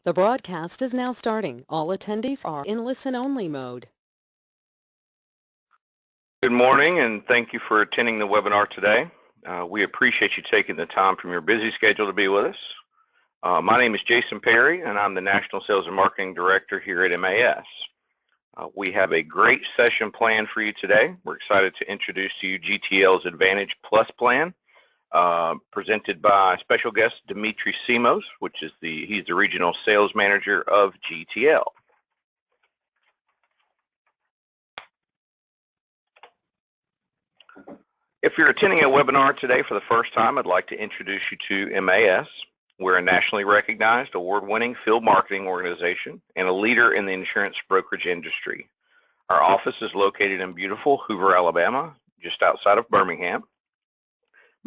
The broadcast is now starting. All attendees are in listen-only mode. Good morning, and thank you for attending the webinar today. We appreciate you taking the time from your busy schedule to be with us. My name is Jason Perry, and I'm the National Sales and Marketing Director here at MAS. We have a great session planned for you today. We're excited to introduce to you GTL's Advantage Plus plan, presented by special guest Dimitri Simos, he's the Regional Sales Manager of GTL. If you're attending a webinar today for the first time, I'd like to introduce you to MAS. We're a nationally recognized, award-winning field marketing organization and a leader in the insurance brokerage industry. Our office is located in beautiful Hoover, Alabama, just outside of Birmingham.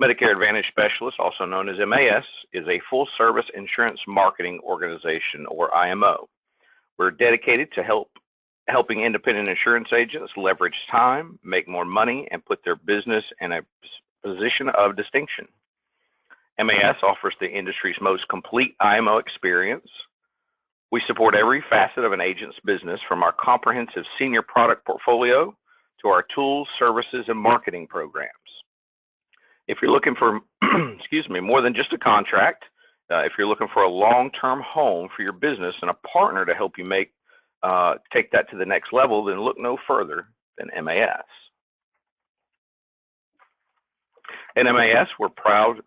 Medicare Advantage Specialist, also known as MAS, is a full-service insurance marketing organization, or IMO. We're dedicated to helping independent insurance agents leverage time, make more money, and put their business in a position of distinction. MAS offers the industry's most complete IMO experience. We support every facet of an agent's business, from our comprehensive senior product portfolio to our tools, services, and marketing programs. If you're looking for more than just a contract, if you're looking for a long-term home for your business and a partner to help you take that to the next level, then look no further than MAS. At MAS, we're proud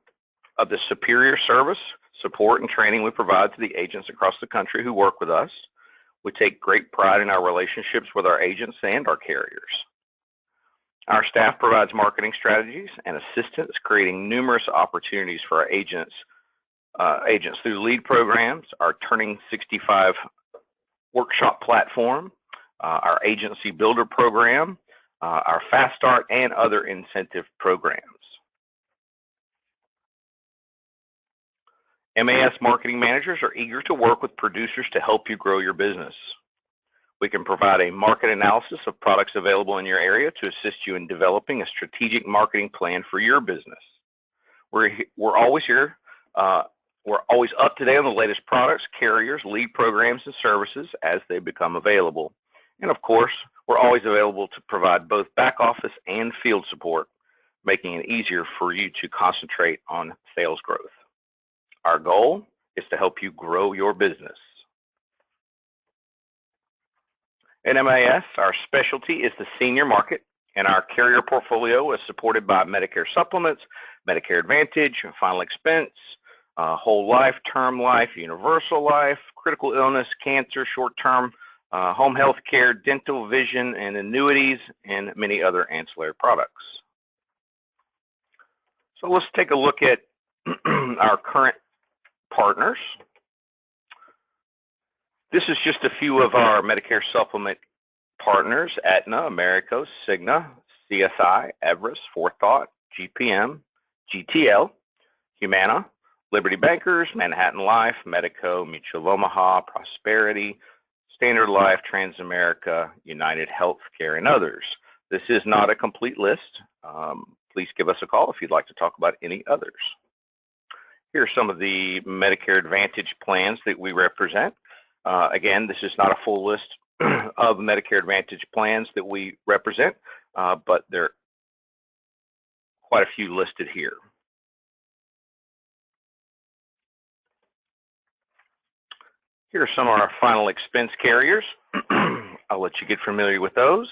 of the superior service, support, and training we provide to the agents across the country who work with us. We take great pride in our relationships with our agents and our carriers. Our staff provides marketing strategies and assistance, creating numerous opportunities for our agents through lead programs, our Turning 65 workshop platform, our agency builder program, our Fast Start, and other incentive programs. MAS marketing managers are eager to work with producers to help you grow your business. We can provide a market analysis of products available in your area to assist you in developing a strategic marketing plan for your business. We're always here. We're always up to date on the latest products, carriers, lead programs, and services as they become available. And of course, we're always available to provide both back office and field support, making it easier for you to concentrate on sales growth. Our goal is to help you grow your business. At MAS, our specialty is the senior market, and our carrier portfolio is supported by Medicare supplements, Medicare Advantage, final expense, whole life, term life, universal life, critical illness, cancer, short-term, home health care, dental, vision, and annuities, and many other ancillary products. So let's take a look at our current partners. This is just a few of our Medicare supplement partners: Aetna, Americo, Cigna, CSI, Everest, Forethought, GPM, GTL, Humana, Liberty Bankers, Manhattan Life, Medico, Mutual Omaha, Prosperity, Standard Life, Transamerica, United Healthcare, and others. This is not a complete list. Please give us a call if you'd like to talk about any others. Here are some of the Medicare Advantage plans that we represent. Again, this is not a full list of Medicare Advantage plans that we represent, but there are quite a few listed here. Here are some of our final expense carriers. I'll let you get familiar with those.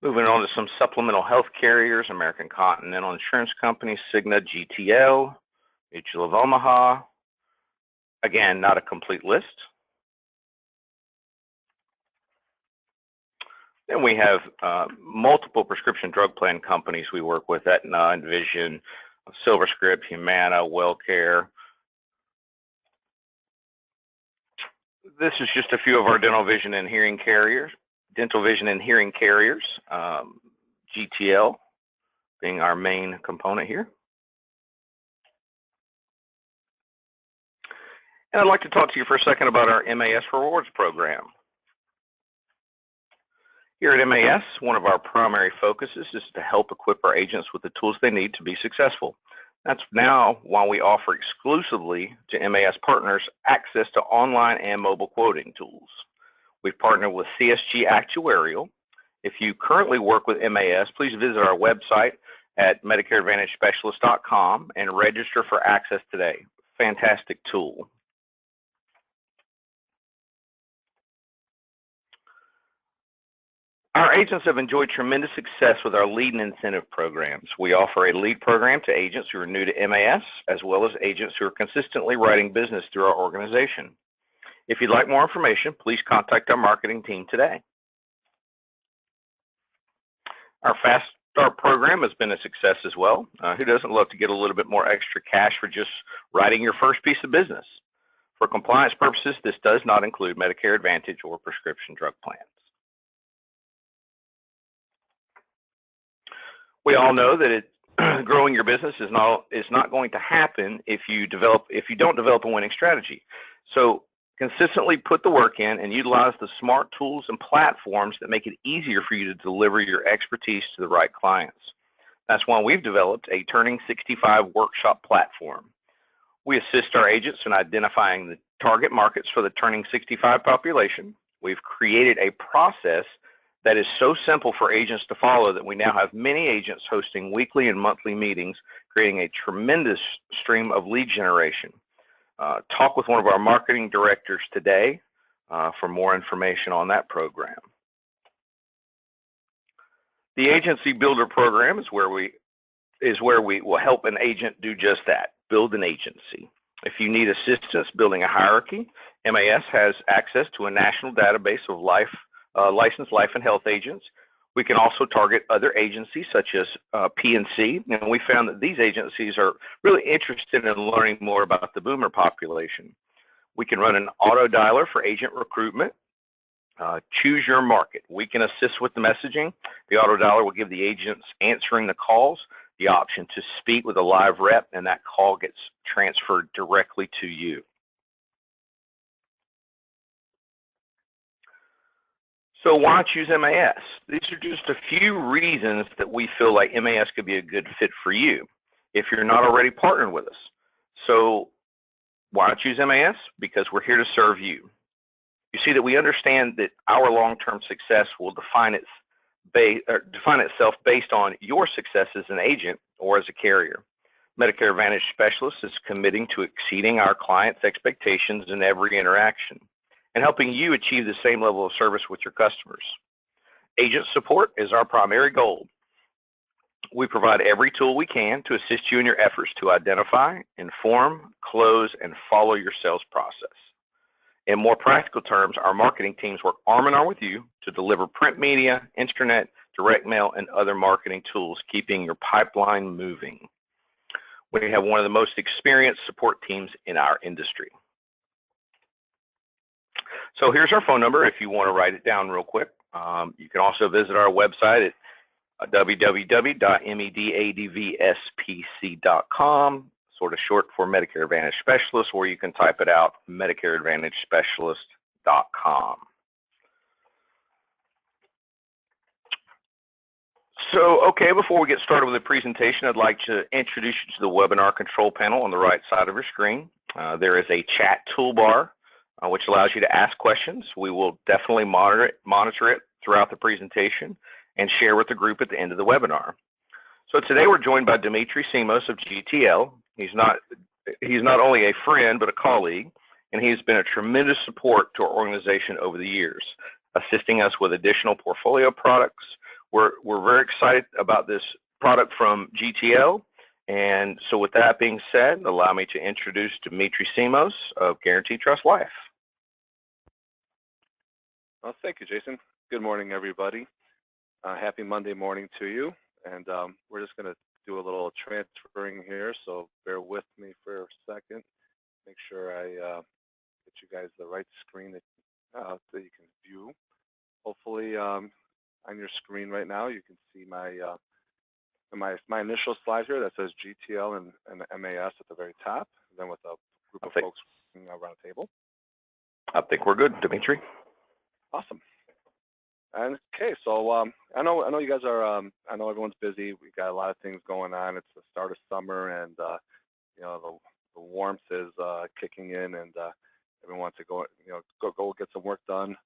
Moving on to some supplemental health carriers: American Continental Insurance Company, Cigna, GTL, Mutual of Omaha. Again, not a complete list. Then we have multiple prescription drug plan companies we work with: Aetna, Envision, SilverScript, Humana, WellCare. This is just a few of our dental, vision, and hearing carriers. GTL being our main component here. And I'd like to talk to you for a second about our MAS Rewards program. Here at MAS, one of our primary focuses is to help equip our agents with the tools they need to be successful. That's now why we offer exclusively to MAS partners access to online and mobile quoting tools. We've partnered with CSG Actuarial. If you currently work with MAS, please visit our website at MedicareAdvantageSpecialist.com and register for access today. Fantastic tool. Our agents have enjoyed tremendous success with our lead and incentive programs. We offer a lead program to agents who are new to MAS, as well as agents who are consistently writing business through our organization. If you'd like more information, please contact our marketing team today. Our Fast Start program has been a success as well. Who doesn't love to get a little bit more extra cash for just writing your first piece of business? For compliance purposes, this does not include Medicare Advantage or prescription drug plans. We all know that growing your business is not going to happen if you don't develop a winning strategy. So consistently put the work in and utilize the smart tools and platforms that make it easier for you to deliver your expertise to the right clients. That's why we've developed a Turning 65 workshop platform. We assist our agents in identifying the target markets for the Turning 65 population. We've created a process that is so simple for agents to follow that we now have many agents hosting weekly and monthly meetings, creating a tremendous stream of lead generation. Talk with one of our marketing directors today for more information on that program. The Agency Builder program is where we will help an agent do just that, build an agency. If you need assistance building a hierarchy, MAS has access to a national database of licensed life and health agents. We can also target other agencies such as P&C, and we found that these agencies are really interested in learning more about the boomer population. We can run an auto dialer for agent recruitment. Choose your market. We can assist with the messaging. The auto dialer will give the agents answering the calls the option to speak with a live rep, and that call gets transferred directly to you. So why choose MAS? These are just a few reasons that we feel like MAS could be a good fit for you if you're not already partnered with us. So why choose MAS? Because we're here to serve you. You see that we understand that our long-term success will define itself based on your success as an agent or as a carrier. Medicare Advantage Specialist is committing to exceeding our clients' expectations in every interaction and helping you achieve the same level of service with your customers. Agent support is our primary goal. We provide every tool we can to assist you in your efforts to identify, inform, close, and follow your sales process. In more practical terms, our marketing teams work arm in arm with you to deliver print media, internet, direct mail, and other marketing tools, keeping your pipeline moving. We have one of the most experienced support teams in our industry. So here's our phone number if you want to write it down real quick. You can also visit our website at www.medadvspc.com, sort of short for Medicare Advantage Specialist, or you can type it out, MedicareAdvantageSpecialist.com. So, okay, before we get started with the presentation, I'd like to introduce you to the webinar control panel on the right side of your screen. There is a chat toolbar which allows you to ask questions. We will definitely monitor it throughout the presentation and share with the group at the end of the webinar. So today we're joined by Dimitri Simos of GTL. He's not only a friend but a colleague, and he's been a tremendous support to our organization over the years, assisting us with additional portfolio products. We're very excited about this product from GTL. And so with that being said, allow me to introduce Dimitri Simos of Guaranteed Trust Life. Well, thank you, Jason. Good morning, everybody. Happy Monday morning to you. And we're just going to do a little transferring here, so bear with me for a second. Make sure I get you guys the right screen that you can view. Hopefully, on your screen right now, you can see my initial slide here that says GTL and MAS at the very top, and then with a group of folks around a table. I think we're good, Dimitri. Awesome. And okay, so I know you guys are. I know everyone's busy. We got a lot of things going on. It's the start of summer, and you know the warmth is kicking in, and everyone wants to go go get some work done,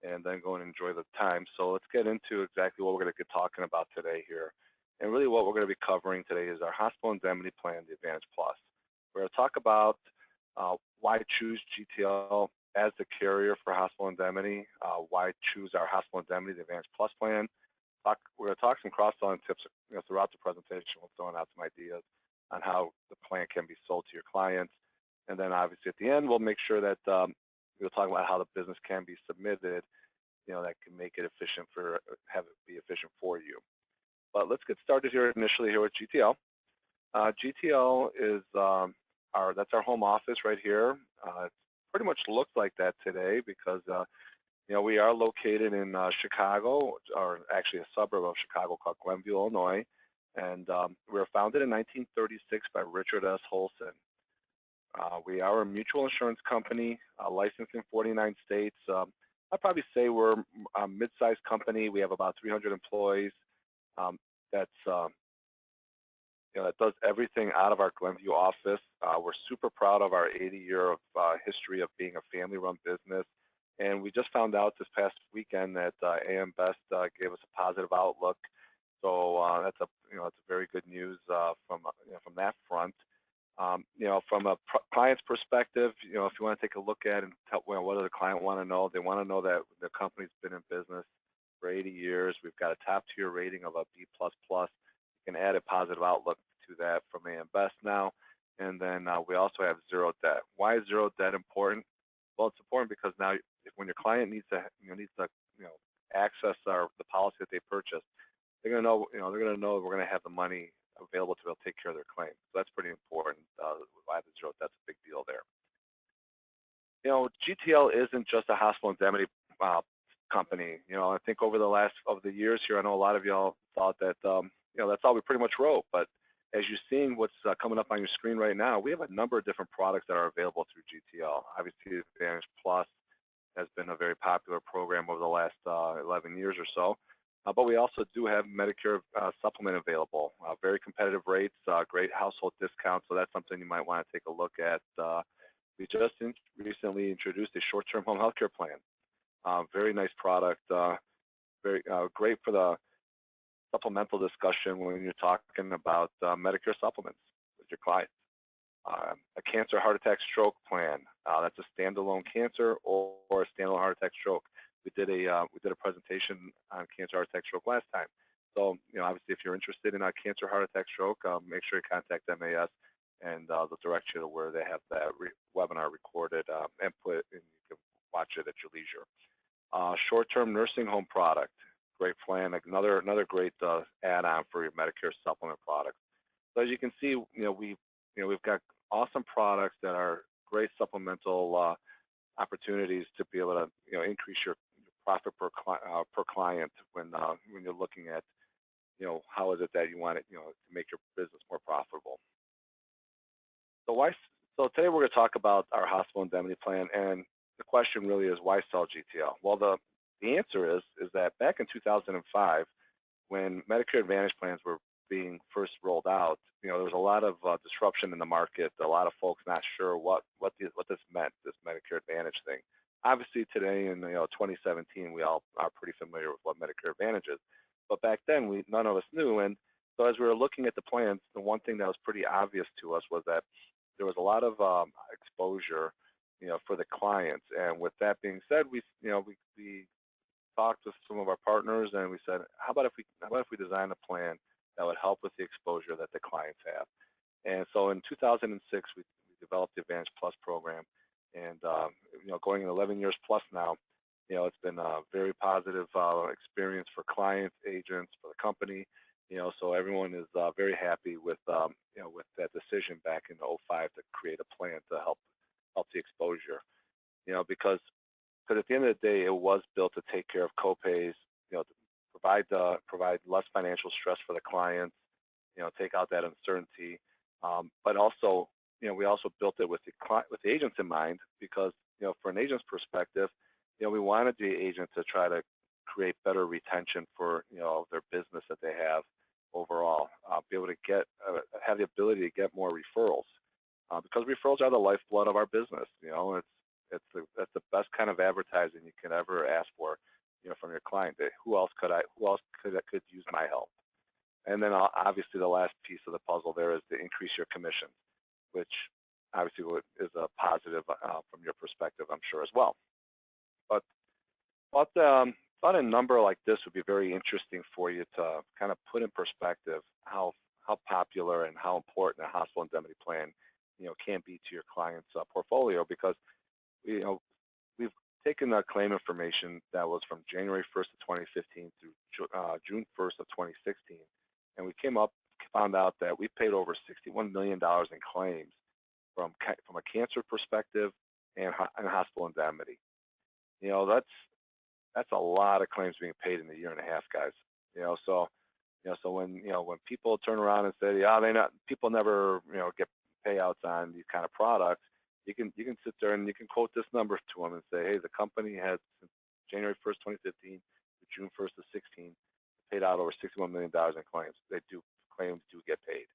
and then go and enjoy the time. So let's get into exactly what we're going to get talking about today here. And really, what we're going to be covering today is our hospital indemnity plan, the Advantage Plus. We're going to talk about why choose GTL as the carrier for hospital indemnity, why choose our hospital indemnity, the Advantage Plus plan. We're going to talk some cross-selling tips throughout the presentation. We'll throw out some ideas on how the plan can be sold to your clients. And then obviously at the end, we'll make sure that we'll talk about how the business can be submitted, that can make it efficient have it be efficient for you. But let's get started here initially here with GTL. GTL is that's our home office right here. It pretty much looks like that today because we are located in Chicago, or actually a suburb of Chicago called Glenview, Illinois, and we were founded in 1936 by Richard S. Holson. We are a mutual insurance company, licensed in 49 states. I'd probably say we're a mid-sized company. We have about 300 employees. That does everything out of our Glenview office. We're super proud of our 80-year of history of being a family-run business. And we just found out this past weekend that AM Best gave us a positive outlook. So that's a very good news from that front. From a client's perspective, if you want to take a look at and tell, what does the client want to know? They want to know that the company's been in business for 80 years. We've got a top-tier rating of a B++. You can add a positive outlook to that from AM Best now. And then we also have zero debt. Why is zero debt important? Well, it's important because now when your client needs to access the policy that they purchased, they're going to know we're going to have the money available to be able to take care of their claim. So that's pretty important. Why the zero debt's a big deal there. GTL isn't just a hospital indemnity company. I think over the years here, I know a lot of y'all thought that that's all we pretty much wrote. But as you're seeing what's coming up on your screen right now, we have a number of different products that are available through GTL. Obviously, Advantage Plus has been a very popular program over the last 11 years or so. But we also do have Medicare supplement available, very competitive rates, great household discounts, so that's something you might want to take a look at. We just recently introduced a short-term home health care plan. Very nice product, very great for the supplemental discussion when you're talking about Medicare supplements with your clients. A cancer, heart attack, stroke plan. That's a standalone cancer or a standalone heart attack, stroke. We did a presentation on cancer, heart attack, stroke last time. So obviously, if you're interested in cancer, heart attack, stroke, make sure you contact MAS, and they'll direct you to where they have that webinar recorded and and you can watch it at your leisure. Short-term nursing home product, great plan. Another great add-on for your Medicare supplement products. So as you can see, we've got awesome products that are great supplemental opportunities to be able to increase your profit per client when you're looking at how is it that you want it to make your business more profitable. So today we're going to talk about our hospital indemnity plan, and the question really is why sell GTL? Well, the answer is that back in 2005, when Medicare Advantage plans were being first rolled out, there was a lot of disruption in the market. A lot of folks not sure what this meant, this Medicare Advantage thing. Obviously, today in 2017, we all are pretty familiar with what Medicare Advantage is. But back then, none of us knew. And so as we were looking at the plans, the one thing that was pretty obvious to us was that there was a lot of exposure, for the clients. And with that being said, we talked with some of our partners, and we said, how about if we design a plan that would help with the exposure that the clients have? And so in 2006, we developed the Advantage Plus program, and going in 11 years plus now, it's been a very positive experience for clients, agents, for the company. So everyone is very happy with with that decision back in '05 to create a plan to help the exposure. Because at the end of the day, it was built to take care of copays, to provide less financial stress for the clients, take out that uncertainty. But also, we also built it with the agents in mind, because for an agent's perspective, we wanted the agent to try to create better retention for their business that they have overall. Be able to have the ability to get more referrals, because referrals are the lifeblood of our business. That's the best kind of advertising you can ever ask for, from your client. Who else could use my help? And then obviously the last piece of the puzzle there is to increase your commissions, which obviously is a positive from your perspective, I'm sure, as well. But thought a number like this would be very interesting for you to kind of put in perspective how popular and how important a hospital indemnity plan can be to your client's portfolio, because we've taken the claim information that was from January 1st of 2015 through June 1st of 2016, and we found out that we paid over $61 million in claims from a cancer perspective and hospital indemnity. That's a lot of claims being paid in a year and a half, guys. So when people turn around and say, people never get payouts on these kind of products, you can sit there and you can quote this number to them and say, hey, the company has since January 1st, 2015 to June 1st of 16 paid out over $61 million in claims. Claims do get paid.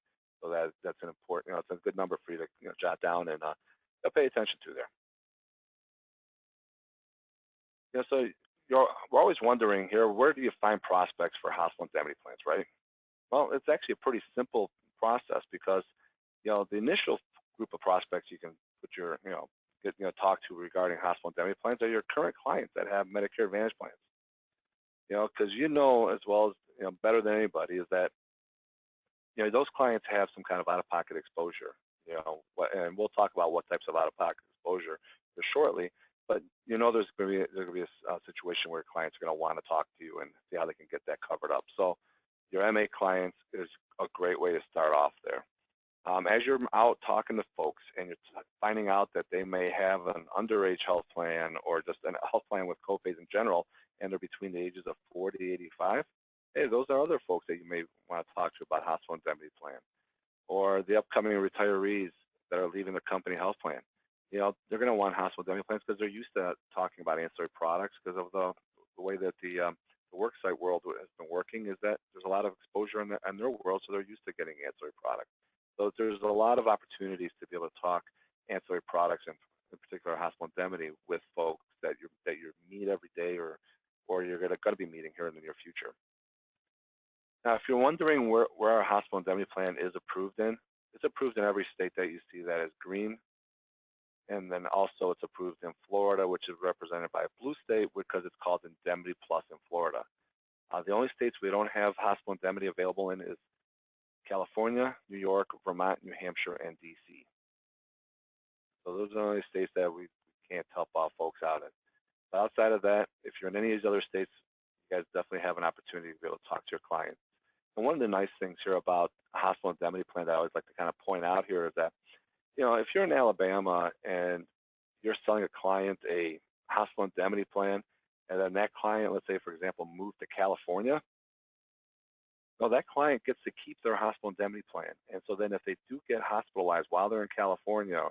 So that's an important, it's a good number for you to jot down and pay attention to there. So we're always wondering here, where do you find prospects for hospital indemnity plans, right? Well, it's actually a pretty simple process, because the initial group of prospects you can put your talk to regarding hospital indemnity plans are your current clients that have Medicare Advantage plans. Because as well as better than anybody is that those clients have some kind of out-of-pocket exposure. And we'll talk about what types of out-of-pocket exposure here shortly. But there's going to be a situation where clients are going to want to talk to you and see how they can get that covered up. So your MA clients is a great way to start off there. As you're out talking to folks and you're finding out that they may have an underage health plan or just a health plan with copays in general, and they're between the ages of 40 to 85, hey, those are other folks that you may want to talk to about hospital indemnity plan. Or the upcoming retirees that are leaving the company health plan. They're going to want hospital indemnity plans because they're used to talking about ancillary products, because of the way that the worksite world has been working, is that there's a lot of exposure in their world, so they're used to getting ancillary products. So there's a lot of opportunities to be able to talk ancillary products, and in particular hospital indemnity, with folks that you meet every day, or you're going to be meeting here in the near future. Now, if you're wondering where a hospital indemnity plan is approved in, it's approved in every state that you see that is green. And then also it's approved in Florida, which is represented by a blue state because it's called Indemnity Plus in Florida. The only states we don't have hospital indemnity available in is California, New York, Vermont, New Hampshire, and D.C. So those are the only states that we can't help folks out in. But outside of that, if you're in any of these other states, you guys definitely have an opportunity to be able to talk to your clients. And one of the nice things here about a hospital indemnity plan that I always like to kind of point out here is that, if you're in Alabama and you're selling a client a hospital indemnity plan, and then that client, let's say, for example, moved to California, well, that client gets to keep their hospital indemnity plan. And so then if they do get hospitalized while they're in California,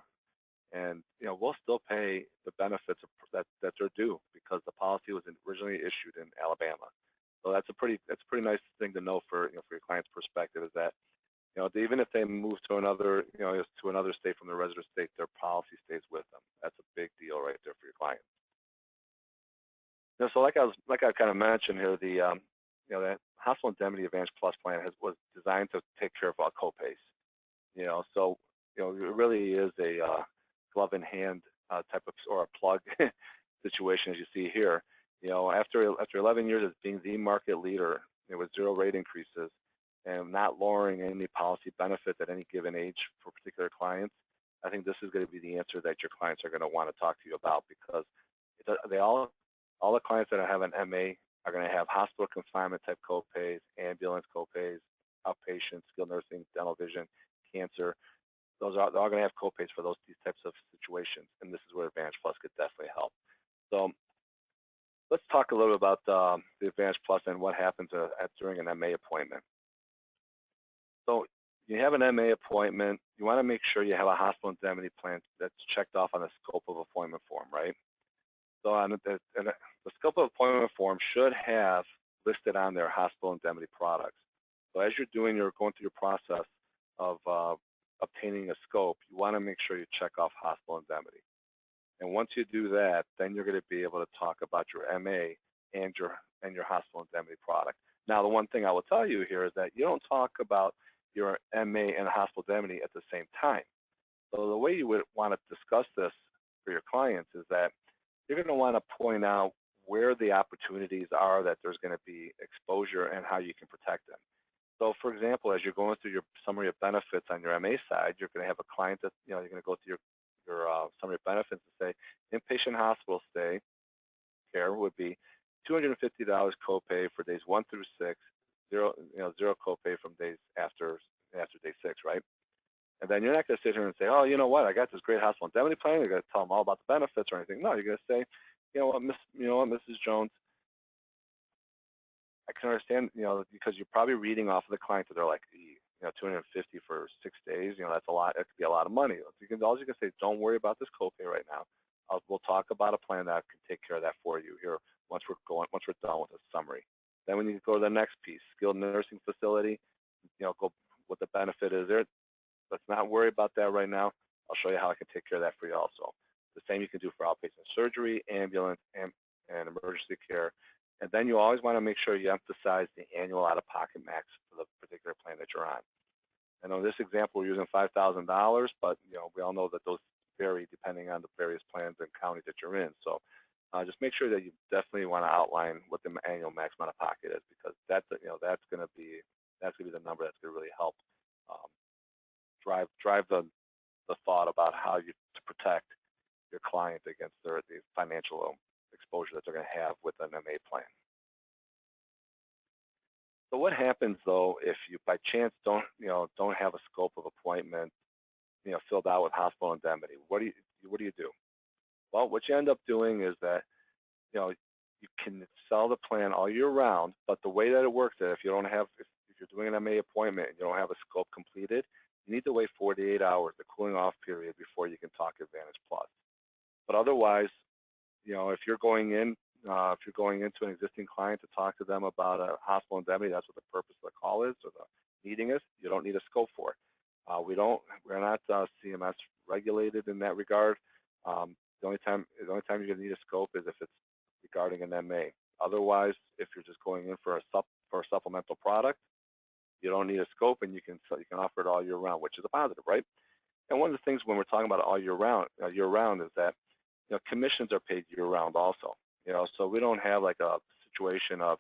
and we'll still pay the benefits that they're due, because the policy was originally issued in Alabama. So that's a pretty nice thing to know for your client's perspective, is that even if they move to another state from their resident state, their policy stays with them. That's a big deal right there for your client. So like I kind of mentioned here, the that hospital indemnity Advantage Plus plan was designed to take care of our copays. So it really is a glove in hand type of, or a plug situation, as you see here. After 11 years as being the market leader, with 0 rate increases and not lowering any policy benefits at any given age for particular clients, I think this is going to be the answer that your clients are going to want to talk to you about, because all the clients that have an MA are going to have hospital confinement type copays, ambulance copays, outpatient, skilled nursing, dental vision, cancer. They're all going to have copays for these types of situations, and this is where Advantage Plus could definitely help. So let's talk a little about the Advantage Plus and what happens during an MA appointment. So you have an MA appointment, you want to make sure you have a hospital indemnity plan that's checked off on the scope of appointment form, right? So on the scope of appointment form should have listed on their hospital indemnity products. So as you're going through your process of obtaining a scope, you want to make sure you check off hospital indemnity. And once you do that, then you're going to be able to talk about your MA and your hospital indemnity product. Now, the one thing I will tell you here is that you don't talk about your MA and hospital indemnity at the same time. So the way you would want to discuss this for your clients is that you're going to want to point out where the opportunities are that there's going to be exposure and how you can protect them. So for example, as you're going through your summary of benefits on your MA side, you're going to have a client that, you're going to go through your summary of benefits and say, inpatient hospital stay care would be $250 copay for days 1 through 6, zero copay from days after day 6, right? And then you're not going to sit here and say, oh, you know what, I got this great hospital indemnity plan. You're going to tell them all about the benefits or anything. No, you're going to say, you know what, Mrs. Jones, I can understand, because you're probably reading off of the client that they're like, 250 for 6 days, that's a lot. It could be a lot of money. All you can say is, don't worry about this copay right now. We'll talk about a plan that can take care of that for you here once we're done with the summary. Then when you go to the next piece, skilled nursing facility, go what the benefit is there. Let's not worry about that right now. I'll show you how I can take care of that for you also. The same you can do for outpatient surgery, ambulance, and emergency care. And then you always want to make sure you emphasize the annual out-of-pocket max for the particular plan that you're on. And on this example, we're using $5,000, but we all know that those vary depending on the various plans and county that you're in. So just make sure that you definitely want to outline what the annual max out-of-pocket is, because that's going to be the number that's going to really help drive the thought about how to protect your client against the financial exposure that they're going to have with an MA plan. So what happens though if you by chance don't have a scope of appointment filled out with hospital indemnity? What do you do? Well, what you end up doing is that you can sell the plan all year round, but the way that it works is if you're doing an MA appointment and you don't have a scope completed, you need to wait 48 hours, the cooling off period, before you can talk Advantage Plus. But otherwise, if you're going into an existing client to talk to them about a hospital indemnity, that's what the purpose of the call is, or the meeting is. You don't need a scope for it. We're not CMS regulated in that regard. The only time you're going to need a scope is if it's regarding an MA. Otherwise, if you're just going in for a supplemental product, you don't need a scope, and you can offer it all year round, which is a positive, right? And one of the things when we're talking about all year round is that commissions are paid year round also. So we don't have like a situation of,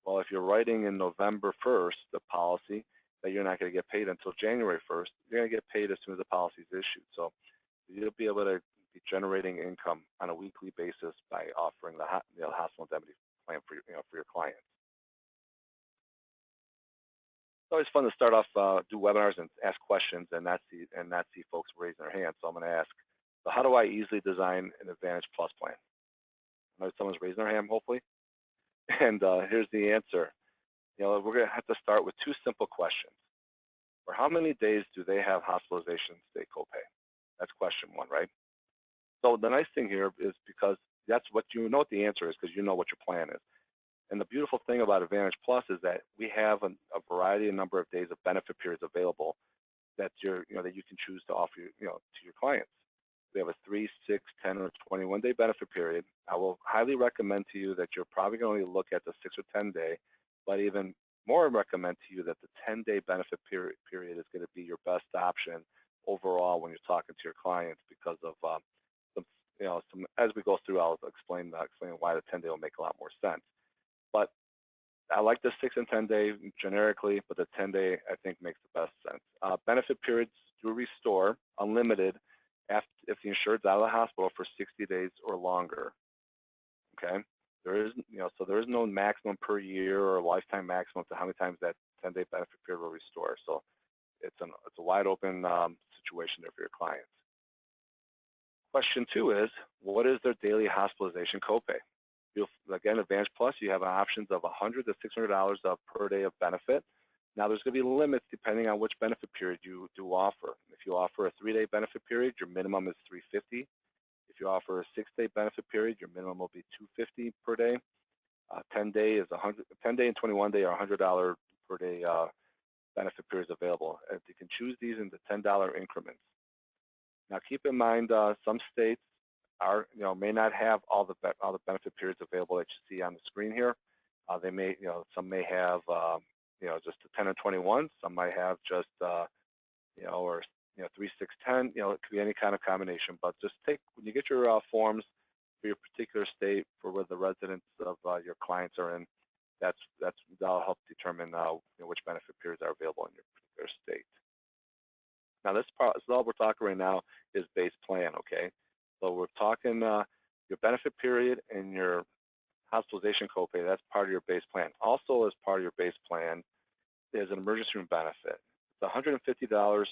well, if you're writing in November 1st the policy, that you're not going to get paid until January 1st. You're going to get paid as soon as the policy is issued. So you'll be able to be generating income on a weekly basis by offering the hospital indemnity plan for your clients. It's always fun to start off, do webinars and ask questions and not see folks raising their hands. So I'm going to ask, so how do I easily design an Advantage Plus plan? I know someone's raising their hand, hopefully. And here's the answer. We're going to have to start with 2 simple questions. For how many days do they have hospitalization stay copay? That's question 1, right? So the nice thing here is, because that's what what the answer is, because you know what your plan is. And the beautiful thing about Advantage Plus is that we have a variety and number of days of benefit periods available that that you can choose to offer to your clients. We have a 3, 6, 10, or 21-day benefit period. I will highly recommend to you that you're probably going to look at the 6 or 10-day, but even more recommend to you that the 10-day benefit period is going to be your best option overall when you're talking to your clients, because of as we go through, I'll explain why the 10-day will make a lot more sense. But I like the 6 and 10-day generically, but the 10-day I think makes the best sense. Benefit periods do restore unlimited if the insured's out of the hospital for 60 days or longer. Okay, there is no maximum per year or lifetime maximum to how many times that 10-day benefit period will restore. So it's a wide open situation there for your clients. Question 2 is, what is their daily hospitalization copay? Again, Advantage Plus, you have options of $100 to $600 per day of benefit. Now, there's going to be limits depending on which benefit period you do offer. If you offer a 3-day benefit period, your minimum is $350. If you you offer a 6-day benefit period, your minimum will be $250 per day. 10-day is 10-day and 21-day are $100 per day benefit periods available. And you can choose these in the $10 increments. Now, keep in mind, some states may not have all the benefit periods available that you see on the screen here. They may, some may have, just the 10 and 21. Some might have just, or 3, 6, 10. It could be any kind of combination. But just when you get your forms for your particular state, for where the residents of your clients are in, that'll help determine which benefit periods are available in your particular state. Now, this all we're talking right now is base plan, okay? So we're talking your benefit period and your hospitalization copay. That's part of your base plan. Also, as part of your base plan, is an emergency room benefit. It's $150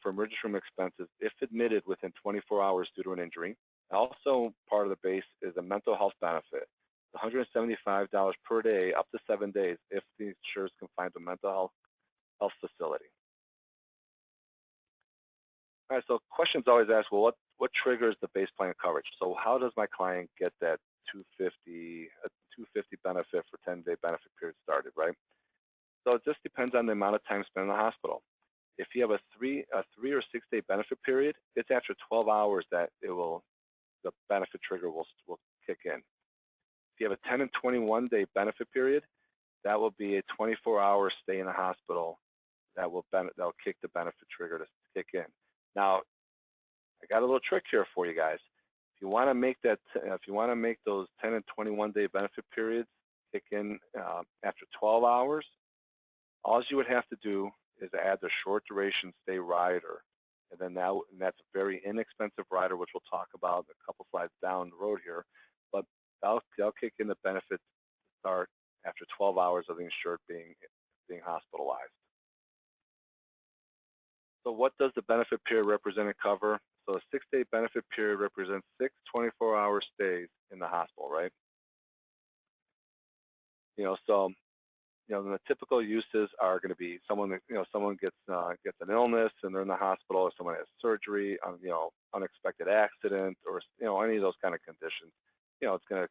for emergency room expenses if admitted within 24 hours due to an injury. Also, part of the base is a mental health benefit. It's $175 per day, up to 7 days, if the insurer is confined to a mental health facility. All right, so questions always asked, well, what triggers the base plan coverage? So how does my client get that $250 benefit for 10-day benefit period started, right? So it just depends on the amount of time spent in the hospital. If you have a 3 or 6 day benefit period, it's after 12 hours that the benefit trigger will kick in. If you have a 10 and 21 day benefit period, that will be a 24-hour stay in the hospital that'll kick the benefit trigger to kick in. Now, I got a little trick here for you guys. If you want to make those 10 and 21 day benefit periods kick in after 12 hours, all you would have to do is add the short duration stay rider, and then that's a very inexpensive rider, which we'll talk about a couple slides down the road here. But that'll kick in the benefits to start after 12 hours of the insured being hospitalized. So what does the benefit period represent and cover? So a 6-day benefit period represents 6 24-hour stays in the hospital, right? The typical uses are going to be someone gets an illness and they're in the hospital, or someone has surgery, unexpected accident, or any of those kind of conditions. It's going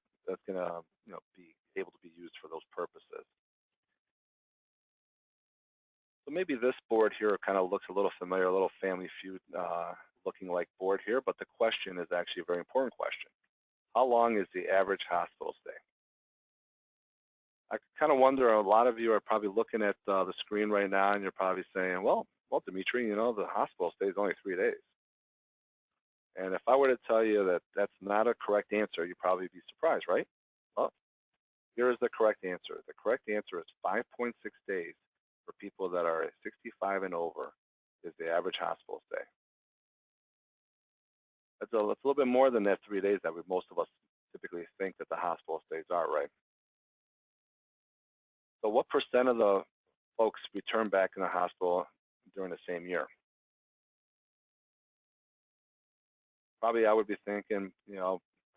to be able to be used for those purposes. So maybe this board here kind of looks a little familiar, a little Family Feud looking like board here, but the question is actually a very important question. How long is the average hospital stay? I kind of wonder, a lot of you are probably looking at the screen right now and you're probably saying, well, Dimitri, the hospital stay is only 3 days. And if I were to tell you that that's not a correct answer, you'd probably be surprised, right? Well, here is the correct answer. The correct answer is 5.6 days for people that are 65 and over is the average hospital stay. That's a little bit more than that 3 days that most of us typically think that the hospital stays are, right? So what % of the folks return back in the hospital during the same year? Probably I would be thinking,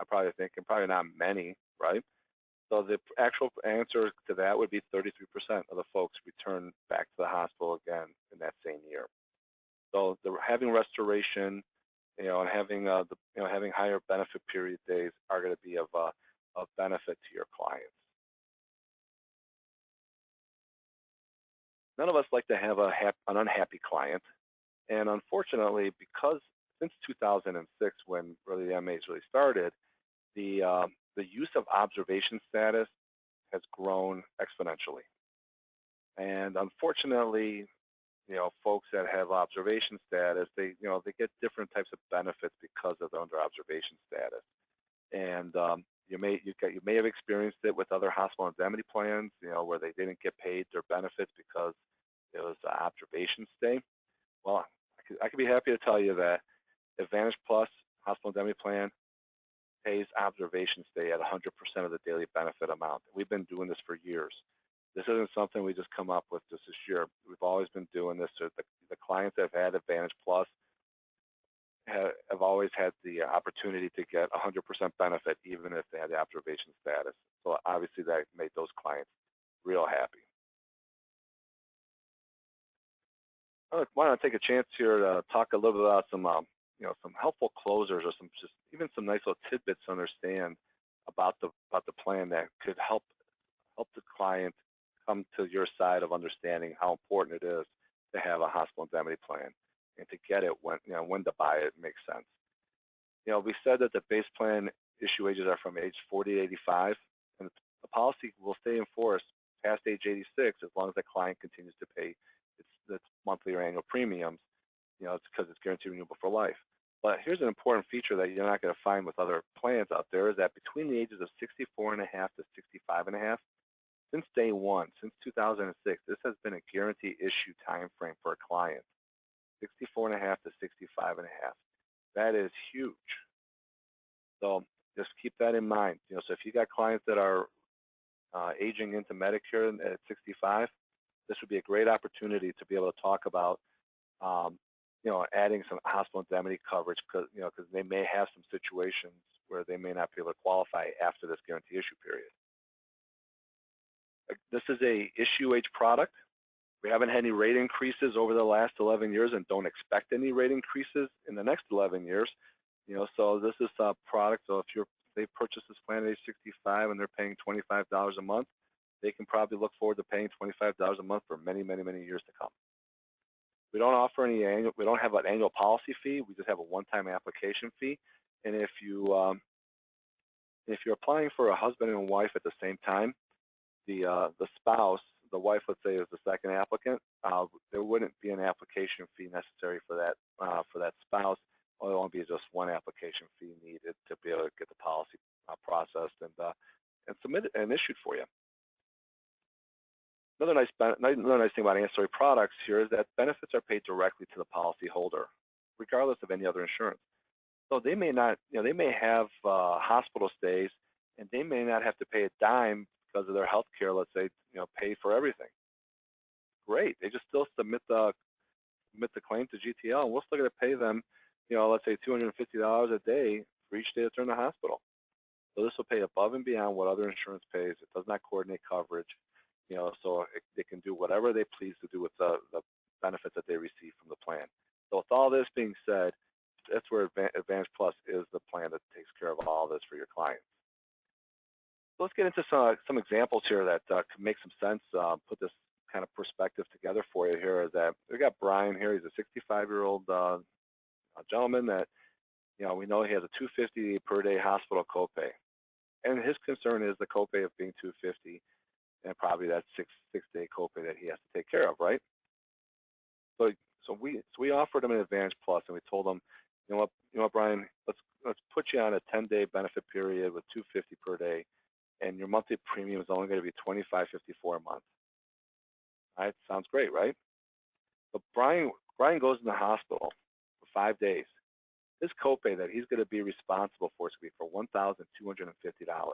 probably not many, right? So the actual answer to that would be 33% of the folks return back to the hospital again in that same year. So having restoration, and having having higher benefit period days are going to be of benefit to your clients. None of us like to have an unhappy client, and unfortunately, because since 2006, when really the MAs really started, the use of observation status has grown exponentially. And unfortunately, folks that have observation status, they get different types of benefits because of their under observation status. And you may have experienced it with other hospital indemnity plans, where they didn't get paid their benefits because it was an observation stay. Well, I could be happy to tell you that Advantage Plus hospital indemnity plan pays observation stay at 100% of the daily benefit amount. We've been doing this for years. This isn't something we just come up with just this year. We've always been doing this. So the clients that have had Advantage Plus have always had the opportunity to get 100% benefit, even if they had the observation status. So obviously that made those clients real happy. I want to take a chance here to talk a little bit about some some helpful closers or even some nice little tidbits to understand about the plan that could help the client come to your side of understanding how important it is to have a hospital indemnity plan and to get it when to buy it makes sense. We said that the base plan issue ages are from age 40 to 85, and the policy will stay in force past age 86 as long as the client continues to pay its monthly or annual premiums. It's because it's guaranteed renewable for life. But here's an important feature that you're not going to find with other plans out there is that between the ages of 64 and a half to 65 and a half, since day one, since 2006, this has been a guarantee issue time frame for a client, 64 and a half to 65 and a half. That is huge. So just keep that in mind. So if you got clients that are aging into Medicare at 65, this would be a great opportunity to be able to talk about, adding some hospital indemnity coverage because they may have some situations where they may not be able to qualify after this guarantee issue period. This is a issue age product. We haven't had any rate increases over the last 11 years and don't expect any rate increases in the next 11 years. So this is a product, so if they purchase this plan at age 65 and they're paying $25 a month, they can probably look forward to paying $25 a month for many, many, many years to come. We don't offer we don't have an annual policy fee. We just have a one-time application fee. And if you're applying for a husband and wife at the same time, the spouse, the wife, let's say, is the second applicant, there wouldn't be an application fee necessary for that spouse. Well, there won't be just one application fee needed to be able to get the policy processed and submitted and issued for you. Another nice thing about ancillary products here is that benefits are paid directly to the policyholder, regardless of any other insurance. So they may not, they may have hospital stays, and they may not have to pay a dime because of their health care, let's say, pay for everything. Great. They just still submit the claim to GTL, and we're still going to pay them, let's say $250 a day for each day that they're in the hospital. So this will pay above and beyond what other insurance pays. It does not coordinate coverage, so they can do whatever they please to do with the benefits that they receive from the plan. So with all this being said, that's where Advantage Plus is the plan that takes care of all this for your clients. So let's get into some examples here that can make some sense, put this kind of perspective together for you here. Is that we got Brian here. He's a 65-year-old gentleman that, we know he has a $250 per day hospital copay. And his concern is the copay of being $250 and probably that six-day copay that he has to take care of, right? So we offered him an Advantage Plus, and we told him, you know what, Brian, let's put you on a 10-day benefit period with $250 per day, and your monthly premium is only going to be $25.54 a month. All right, sounds great, right? But Brian goes in the hospital for 5 days. His copay that he's going to be responsible for is going to be for $1,250.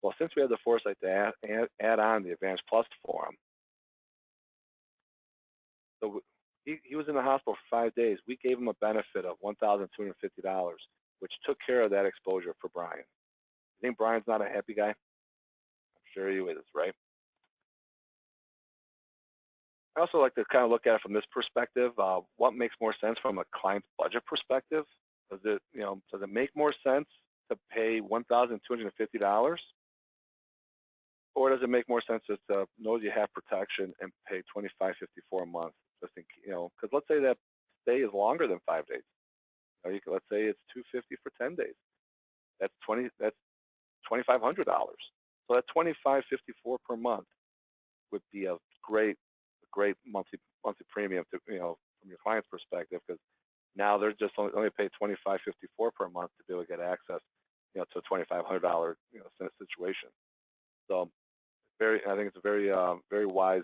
Well, since we had the foresight to add on the Advantage Plus for him, so he was in the hospital for 5 days. We gave him a benefit of $1,250, which took care of that exposure for Brian. You think Brian's not a happy guy? I'm sure he is, right? I also like to kind of look at it from this perspective. What makes more sense from a client's budget perspective? Does it make more sense to pay $1,250, or does it make more sense just to know you have protection and pay $25.54 a month? Just because let's say that stay is longer than 5 days. Let's say it's $250 for 10 days. That's $2,500. So that $25.54 per month would be a great monthly premium to, from your client's perspective, because now they're just only pay $25.54 per month to be able to get access, to a $2,500 situation. So I think it's a very wise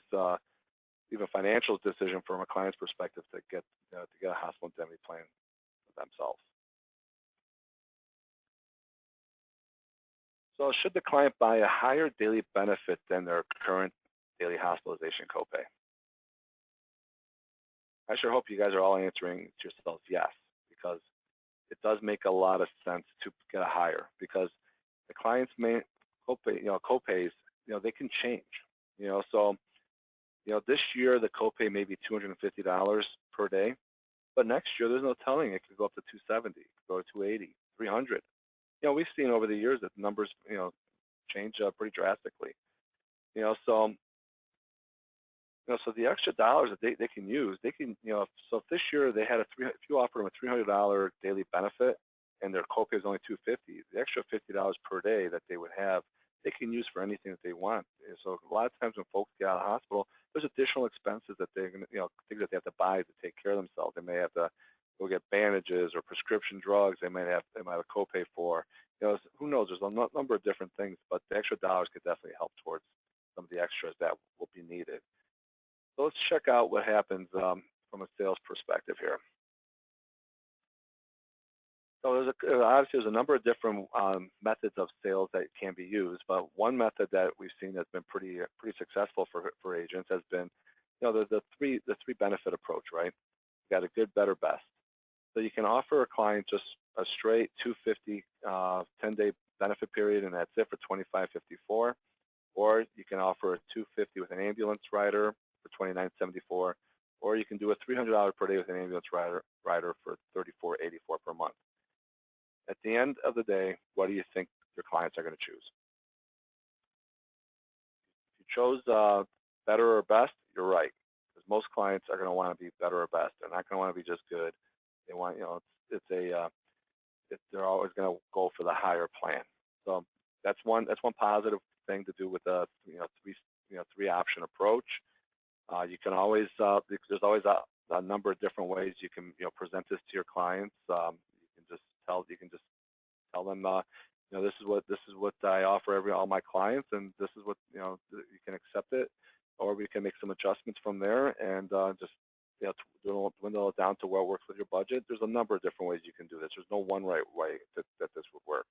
even financial decision from a client's perspective to get a hospital indemnity plan for themselves. So should the client buy a higher daily benefit than their current daily hospitalization copay? I sure hope you guys are all answering to yourselves yes, because it does make a lot of sense to get a higher, because the client's main copay, copays, they can change. So this year the copay may be $250 per day, But next year, there's no telling. It could go up to 270, go to 280, 300. We've seen over the years that numbers, change pretty drastically. So so the extra dollars that they can use, they can, so if this year they had if you offer them a $300 daily benefit and their copay is only $250, the extra $50 per day that they would have, they can use for anything that they want. And so a lot of times when folks get out of the hospital, there's additional expenses that they're going to, things that they have to buy to take care of themselves. They may have to go get bandages or prescription drugs. They might have a copay for, who knows? There's a number of different things, but the extra dollars could definitely help towards some of the extras that will be needed. So let's check out what happens from a sales perspective here. So obviously there's a number of different methods of sales that can be used, but one method that we've seen that's been pretty successful for agents has been, the three benefit approach, right? You got a good, better, best. So you can offer a client just a straight $250 10-day benefit period, and that's it for $25.54, or you can offer a $250 with an ambulance rider for $29.74, or you can do a $300 per day with an ambulance rider for $34.84 per month. At the end of the day, what do you think your clients are going to choose? If you chose better or best, you're right, because most clients are going to want to be better or best. They're not going to want to be just good. They want, they're always going to go for the higher plan. So that's one positive thing to do with a three option approach. You can always there's always a number of different ways you can present this to your clients. You can just tell them this is what I offer all my clients, and this is what you can accept it, or we can make some adjustments from there and just dwindle it down to what works with your budget. There's a number of different ways you can do this. There's no one right way that this would work.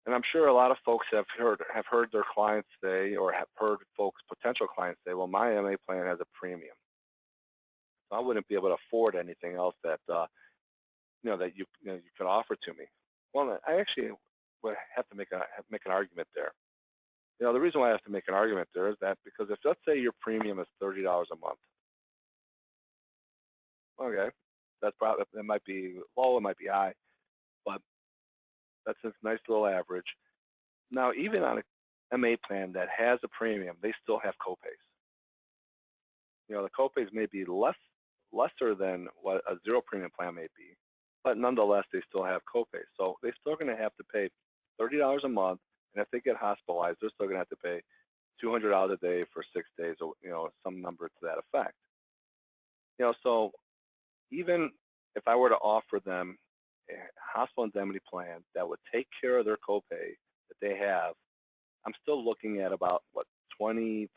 And I'm sure a lot of folks have heard their clients say, or have heard potential clients say, well, my MA plan has a premium, so I wouldn't be able to afford anything else that that you could offer to me. Well, I actually would have to make an argument there. The reason why I have to make an argument there is that because if, let's say, your premium is $30 a month, okay, that's probably, it might be low, it might be high, but that's a nice little average. Now, even on a MA plan that has a premium, they still have copays. The copays may be lesser than what a zero premium plan may be, but nonetheless, they still have copays. So they're still going to have to pay $30 a month, and if they get hospitalized, they're still going to have to pay $200 a day for 6 days, or some number to that effect. So even if I were to offer them a hospital indemnity plan that would take care of their copay that they have, I'm still looking at about, what, $25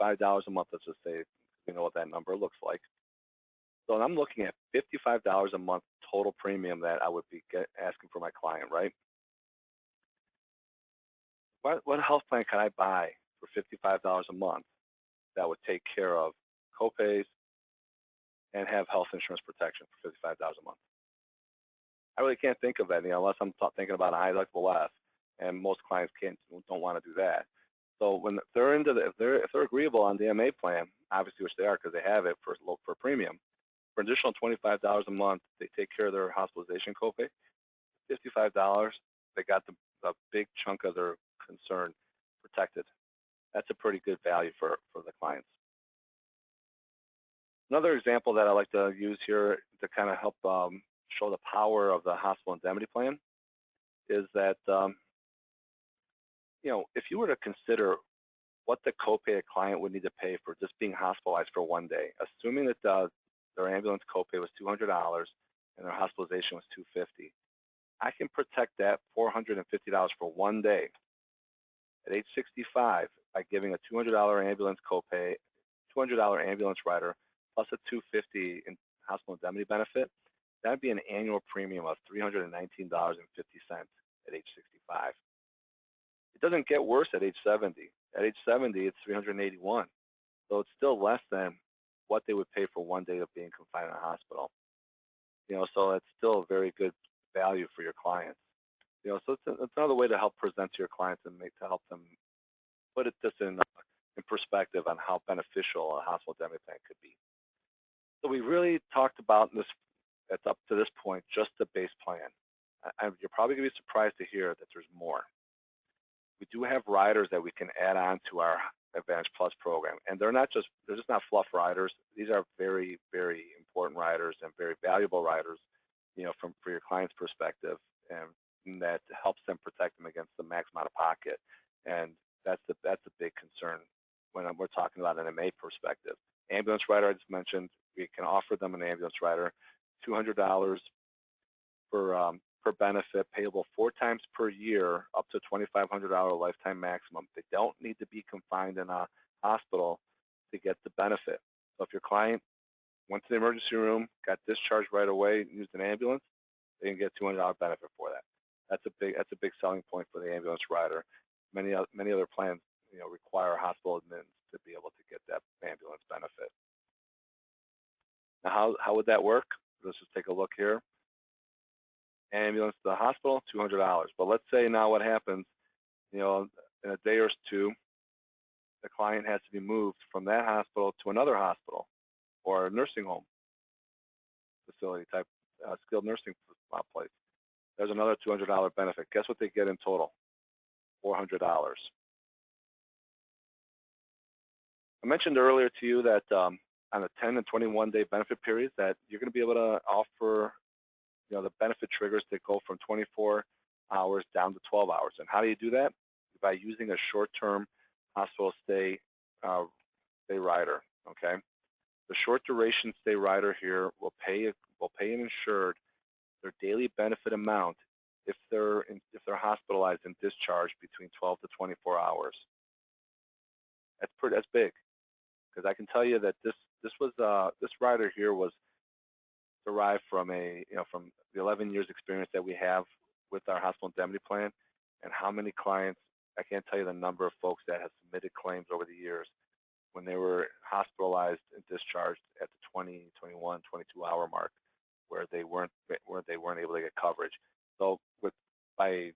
a month, let's just say, you know what that number looks like. So I'm looking at $55 a month total premium that I would be asking for my client, right? What health plan can I buy for $55 a month that would take care of copays and have health insurance protection for $55 a month? I really can't think of any unless I'm thinking about a high deductible F, and most clients don't want to do that. So when they're if they're agreeable on the MA plan, obviously, which they are because they have it for premium, for an additional $25 a month, they take care of their hospitalization copay. $55, they got the big chunk of their concern protected. That's a pretty good value for the clients. Another example that I like to use here to kind of help show the power of the hospital indemnity plan is that, if you were to consider what the copay a client would need to pay for just being hospitalized for 1 day, assuming that their ambulance copay was $200 and their hospitalization was $250, I can protect that $450 for 1 day at age 65 by giving a $200 ambulance copay, $200 ambulance rider, plus a $250 in hospital indemnity benefit. That would be an annual premium of $319.50 at age 65. It doesn't get worse at age 70. At age 70, it's $381. So it's still less than what they would pay for 1 day of being confined in a hospital. So it's still a very good value for your clients. So it's another way to help present to your clients and to help them put this in perspective on how beneficial a hospital indemnity plan could be. So we really talked about this, that's up to this point, just the base plan. You're probably going to be surprised to hear that there's more. We do have riders that we can add on to our Advantage Plus program, and they're just not fluff riders. These are very, very important riders and very valuable riders, for your client's perspective, and that helps them protect them against the max out of pocket. And that's a big concern when we're talking about an MA perspective. Ambulance rider, I just mentioned, we can offer them an ambulance rider, $200 per benefit, payable 4 times per year, up to $2,500 lifetime maximum. They don't need to be confined in a hospital to get the benefit. So if your client went to the emergency room, got discharged right away, used an ambulance, they can get $200 benefit for that. That's a big selling point for the ambulance rider. Many other plans, require hospital admins to be able to get that ambulance benefit. Now, how would that work? Let's just take a look here. Ambulance to the hospital, $200. But let's say now what happens, in a day or two, the client has to be moved from that hospital to another hospital or a nursing home facility type, skilled nursing place. There's another $200 benefit. Guess what they get in total? $400. I mentioned earlier to you that on the 10 and 21 day benefit periods that you're going to be able to offer the benefit triggers that go from 24 hours down to 12 hours. And how do you do that? By using a short-term hospital stay rider, okay? The short duration stay rider here will pay an insured their daily benefit amount if they're hospitalized and discharged between 12 to 24 hours. That's big, because I can tell you that this rider here was derived from from the 11 years experience that we have with our hospital indemnity plan, and how many clients, I can't tell you the number of folks that have submitted claims over the years when they were hospitalized and discharged at the 20, 21, 22 hour mark where they weren't able to get coverage. So by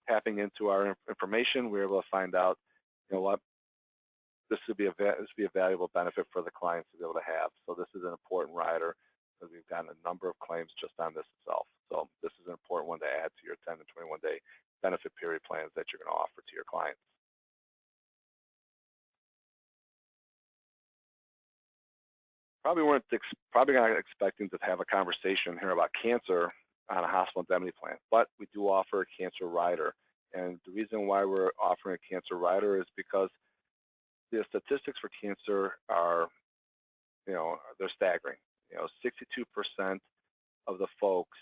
tapping into our information, we were able to find out, what, this would be a valuable benefit for the clients to be able to have. So this is an important rider, because we've gotten a number of claims just on this itself. So this is an important one to add to your 10 to 21 day benefit period plans that you're going to offer to your clients. Probably not expecting to have a conversation here about cancer on a hospital indemnity plan, but we do offer a cancer rider. And the reason why we're offering a cancer rider is because the statistics for cancer are, they're staggering. 62% of the folks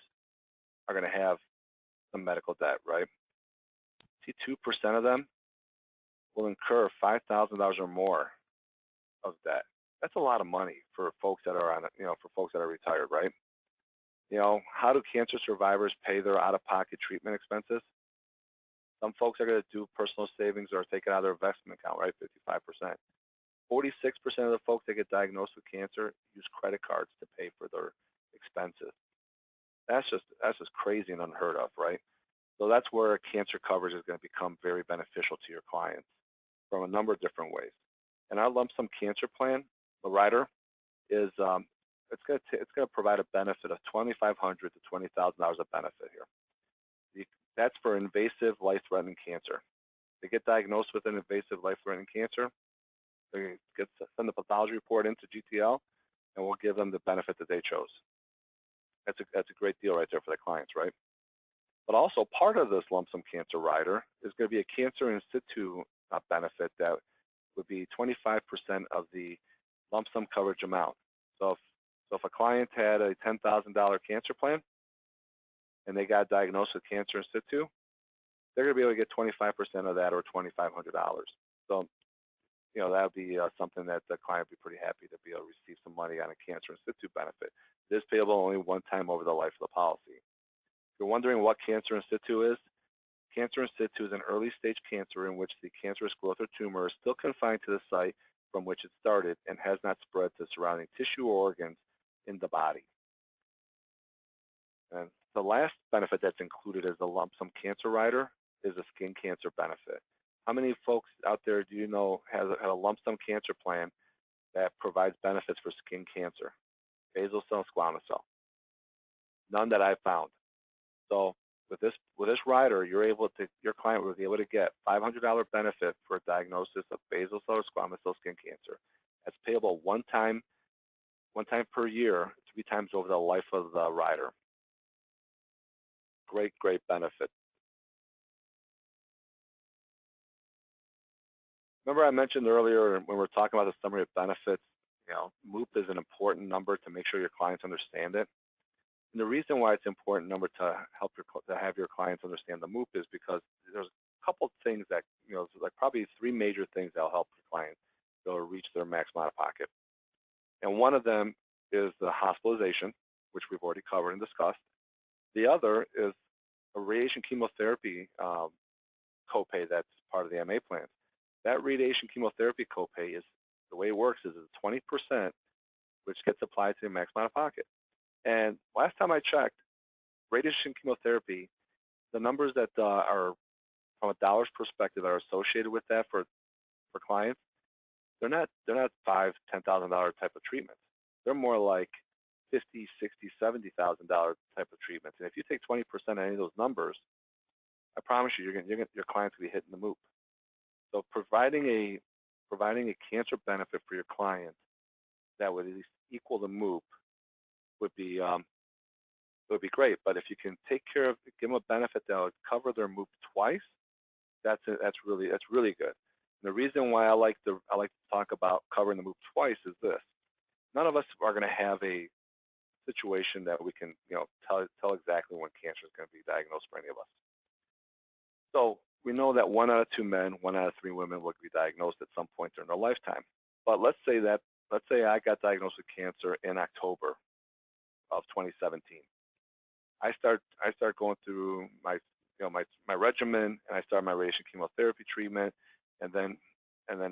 are going to have some medical debt, right? 62% of them will incur $5,000 or more of debt. That's a lot of money for folks that are for folks that are retired, right? How do cancer survivors pay their out-of-pocket treatment expenses? Some folks are going to do personal savings or take it out of their investment account, right? 55%. 46% of the folks that get diagnosed with cancer use credit cards to pay for their expenses. That's just crazy and unheard of, right? So that's where cancer coverage is going to become very beneficial to your clients from a number of different ways. And our lump sum cancer plan, the rider, is it's going to provide a benefit of $2,500 to $20,000 of benefit here. That's for invasive, life-threatening cancer. They get diagnosed with an invasive, life-threatening cancer. They send the pathology report into GTL, and we'll give them the benefit that they chose. That's a great deal right there for the clients, right? But also part of this lump sum cancer rider is going to be a cancer in situ benefit that would be 25% of the lump sum coverage amount. So if a client had a $10,000 cancer plan and they got diagnosed with cancer in situ, they're going to be able to get 25% of that, or $2,500. So, that would be something that the client would be pretty happy to be able to receive some money on a cancer in situ benefit. It is payable only one time over the life of the policy. If you're wondering what cancer in situ is, cancer in situ is an early stage cancer in which the cancerous growth or tumor is still confined to the site from which it started and has not spread to surrounding tissue or organs in the body. And the last benefit that's included as the lump sum cancer rider is a skin cancer benefit. How many folks out there do you know have a lump sum cancer plan that provides benefits for skin cancer? basal cell, squamous cell. None that I've found. So with this rider, your client will be able to get $500 benefit for a diagnosis of basal cell or squamous cell skin cancer. That's payable one time per year, 3 times over the life of the rider. Great, great benefit. Remember I mentioned earlier when we were talking about the summary of benefits, MOOP is an important number to make sure your clients understand it. And the reason why it's an important number to have your clients understand the MOOP is because there's a couple of things that, like probably 3 major things that'll help your client be able to reach their maximum out-of-pocket. And one of them is the hospitalization, which we've already covered and discussed. The other is a radiation chemotherapy copay that's part of the MA plan. That radiation chemotherapy copay is, the way it works is it's 20%, which gets applied to your maximum out-of-pocket. And last time I checked, radiation chemotherapy, the numbers that are from a dollars perspective that are associated with that for clients, they're not $5,000, $10,000 type of treatments. They're more like $50,000, $60,000, $70,000 type of treatments. And if you take 20% of any of those numbers, I promise you, your clients will be hitting the MOOP. So providing a cancer benefit for your client that would at least equal the MOOP would be great. But if you can take care of, give them a benefit that would cover their MOOP twice, that's really good. And the reason why I like to talk about covering the MOOP twice is this: none of us are going to have a situation that we can tell exactly when cancer is going to be diagnosed for any of us. So we know that 1 out of 2 men, 1 out of 3 women will be diagnosed at some point during their lifetime. But let's say I got diagnosed with cancer in October of 2017. I start going through my regimen, and I start my radiation chemotherapy treatment, and then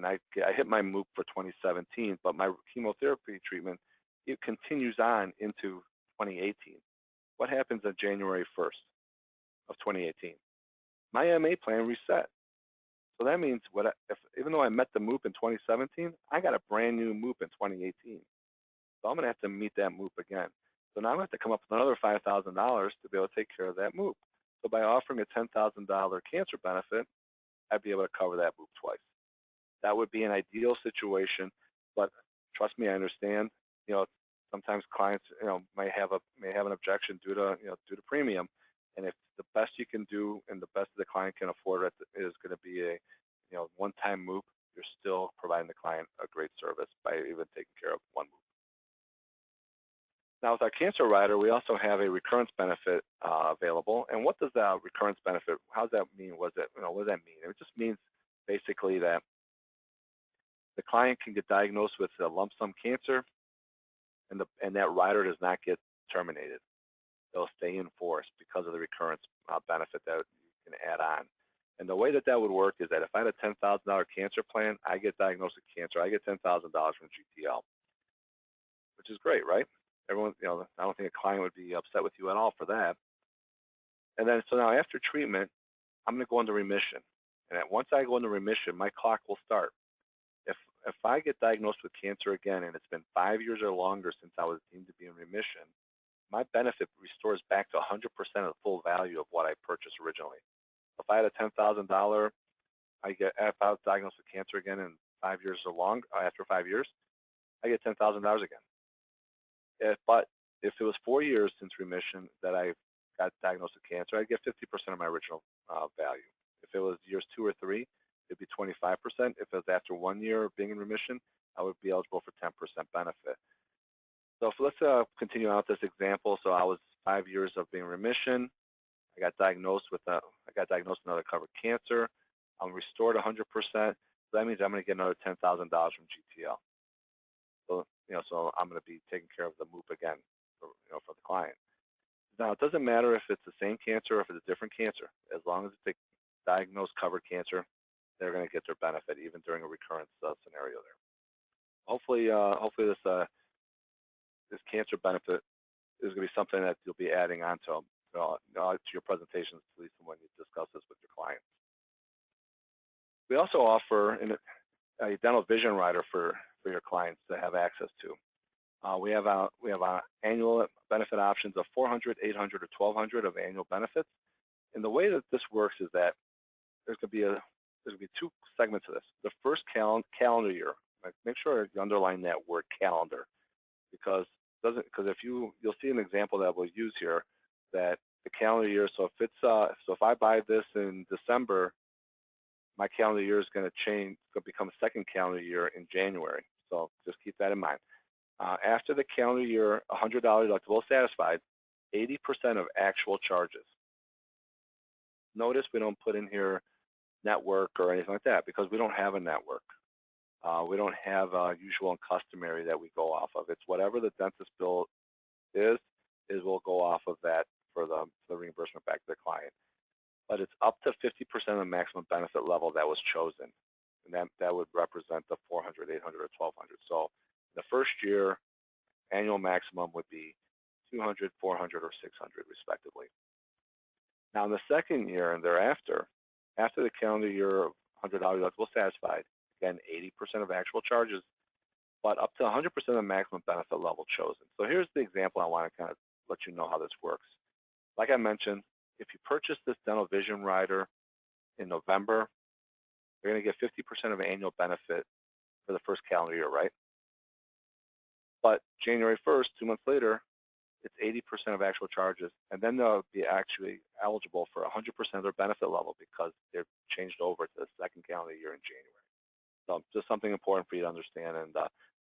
I hit my MOOP for 2017. But my chemotherapy treatment, it continues on into 2018. What happens on January 1st of 2018? My MA plan reset. So that means even though I met the MOOP in 2017, I got a brand new MOOP in 2018. So I'm going to have to meet that MOOP again. So now I'm going to have to come up with another $5,000 to be able to take care of that MOOP. So by offering a $10,000 cancer benefit, I'd be able to cover that MOOP twice. That would be an ideal situation, but trust me, I understand. Sometimes clients, may have an objection due to premium, and if the best you can do and the best the client can afford it is going to be a one-time MOOP, you're still providing the client a great service by even taking care of one MOOP. Now with our cancer rider, we also have a recurrence benefit available. And what does that recurrence benefit, how does that mean? What does that mean? It just means basically that the client can get diagnosed with a lump sum cancer, and that rider does not get terminated. They'll stay in force because of the recurrence benefit that you can add on. And the way that would work is that if I had a $10,000 cancer plan, I get diagnosed with cancer, I get $10,000 from GTL, which is great, right? Everyone, I don't think a client would be upset with you at all for that. And then, so now after treatment, I'm going to go into remission. And once I go into remission, my clock will start. If I get diagnosed with cancer again, and it's been 5 years or longer since I was deemed to be in remission, my benefit restores back to 100% of the full value of what I purchased originally. If I had a $10,000, if I was diagnosed with cancer again in 5 years or longer, after 5 years, I get $10,000 again. But if it was 4 years since remission that I got diagnosed with cancer, I'd get 50% of my original value. If it was years 2 or 3, it'd be 25%. If it was after 1 year of being in remission, I would be eligible for 10% benefit. So let's continue out this example. So I was 5 years of being in remission. I got diagnosed with another covered cancer. I'm restored 100%. So that means I'm going to get another $10,000 from GTL. So so I'm going to be taking care of the MOOP again for the client. Now it doesn't matter if it's the same cancer or if it's a different cancer. As long as it's a diagnosed covered cancer, they're going to get their benefit even during a recurrence scenario there. Hopefully this cancer benefit is going to be something that you'll be adding on to your presentations, at least when you discuss this with your clients. We also offer a dental vision rider for your clients to have access to. We have annual benefit options of 400, 800, or 1200 of annual benefits. And the way that this works is that there's going to be two segments of this. The first calendar year. Make sure you underline that word calendar, because if you'll see an example that we'll use here, that the calendar year. So if I buy this in December, my calendar year is going to change. It's going to become a second calendar year in January. So just keep that in mind. After the calendar year, $100 deductible satisfied, 80% of actual charges. Notice we don't put in here network or anything like that, because we don't have a network. We don't have usual and customary that we go off of. It's whatever the dentist bill is we'll go off of that for the reimbursement back to the client. But it's up to 50% of the maximum benefit level that was chosen. And that would represent the 400, 800, or 1200. So the first year, annual maximum would be 200, 400, or 600 respectively. Now in the second year and thereafter, after the calendar year of $100 deductible satisfied, again, 80% of actual charges, but up to 100% of the maximum benefit level chosen. So here's the example I want to kind of let you know how this works. Like I mentioned, if you purchase this dental vision rider in November, you're going to get 50% of annual benefit for the first calendar year, right? But January 1st, 2 months later, it's 80% of actual charges, and then they'll be actually eligible for 100% of their benefit level because they're changed over to the second calendar year in January. So just something important for you to understand and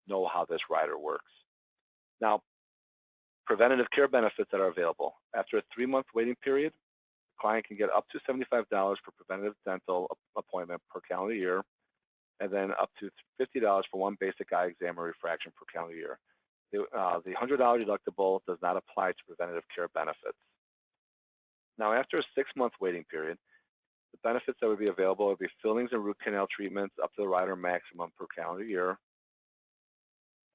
know how this rider works. Now, preventative care benefits that are available. After a 3-month waiting period, the client can get up to $75 for preventative dental appointment per calendar year, and then up to $50 for one basic eye exam or refraction per calendar year. The $100 deductible does not apply to preventative care benefits. Now, after a 6-month waiting period, the benefits that would be available would be fillings and root canal treatments up to the rider maximum per calendar year,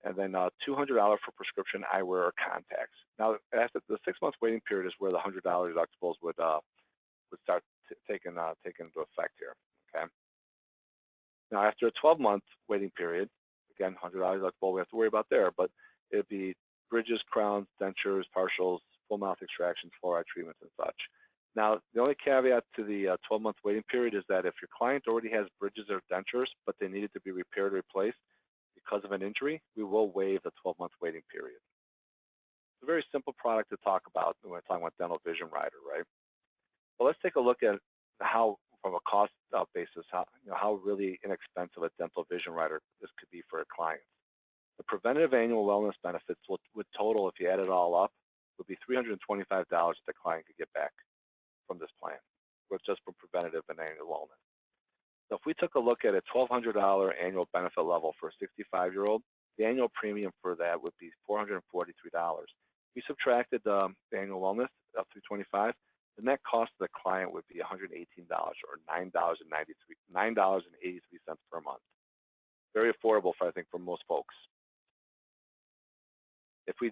and then $200 for prescription eyewear or contacts. Now, after the 6-month waiting period is where the $100 deductibles would start taking into effect here. Okay. Now, after a 12-month waiting period, again, $100 deductible we have to worry about there, but it'd be bridges, crowns, dentures, partials, full mouth extractions, fluoride treatments, and such. Now, the only caveat to the 12-month waiting period is that if your client already has bridges or dentures, but they needed to be repaired or replaced because of an injury, we will waive the 12-month waiting period. It's a very simple product to talk about when we're talking about dental vision rider, right? Well, let's take a look at how, from a cost basis, how really inexpensive a dental vision rider this could be for a client. The preventative annual wellness benefits would total, if you add it all up, would be $325 that the client could get back from this plan, with just for preventative and annual wellness. So if we took a look at a $1,200 annual benefit level for a 65-year-old, the annual premium for that would be $443. We subtracted the annual wellness of $325, the net cost to the client would be $118, or $9.83 per month. Very affordable, I think, for most folks. If we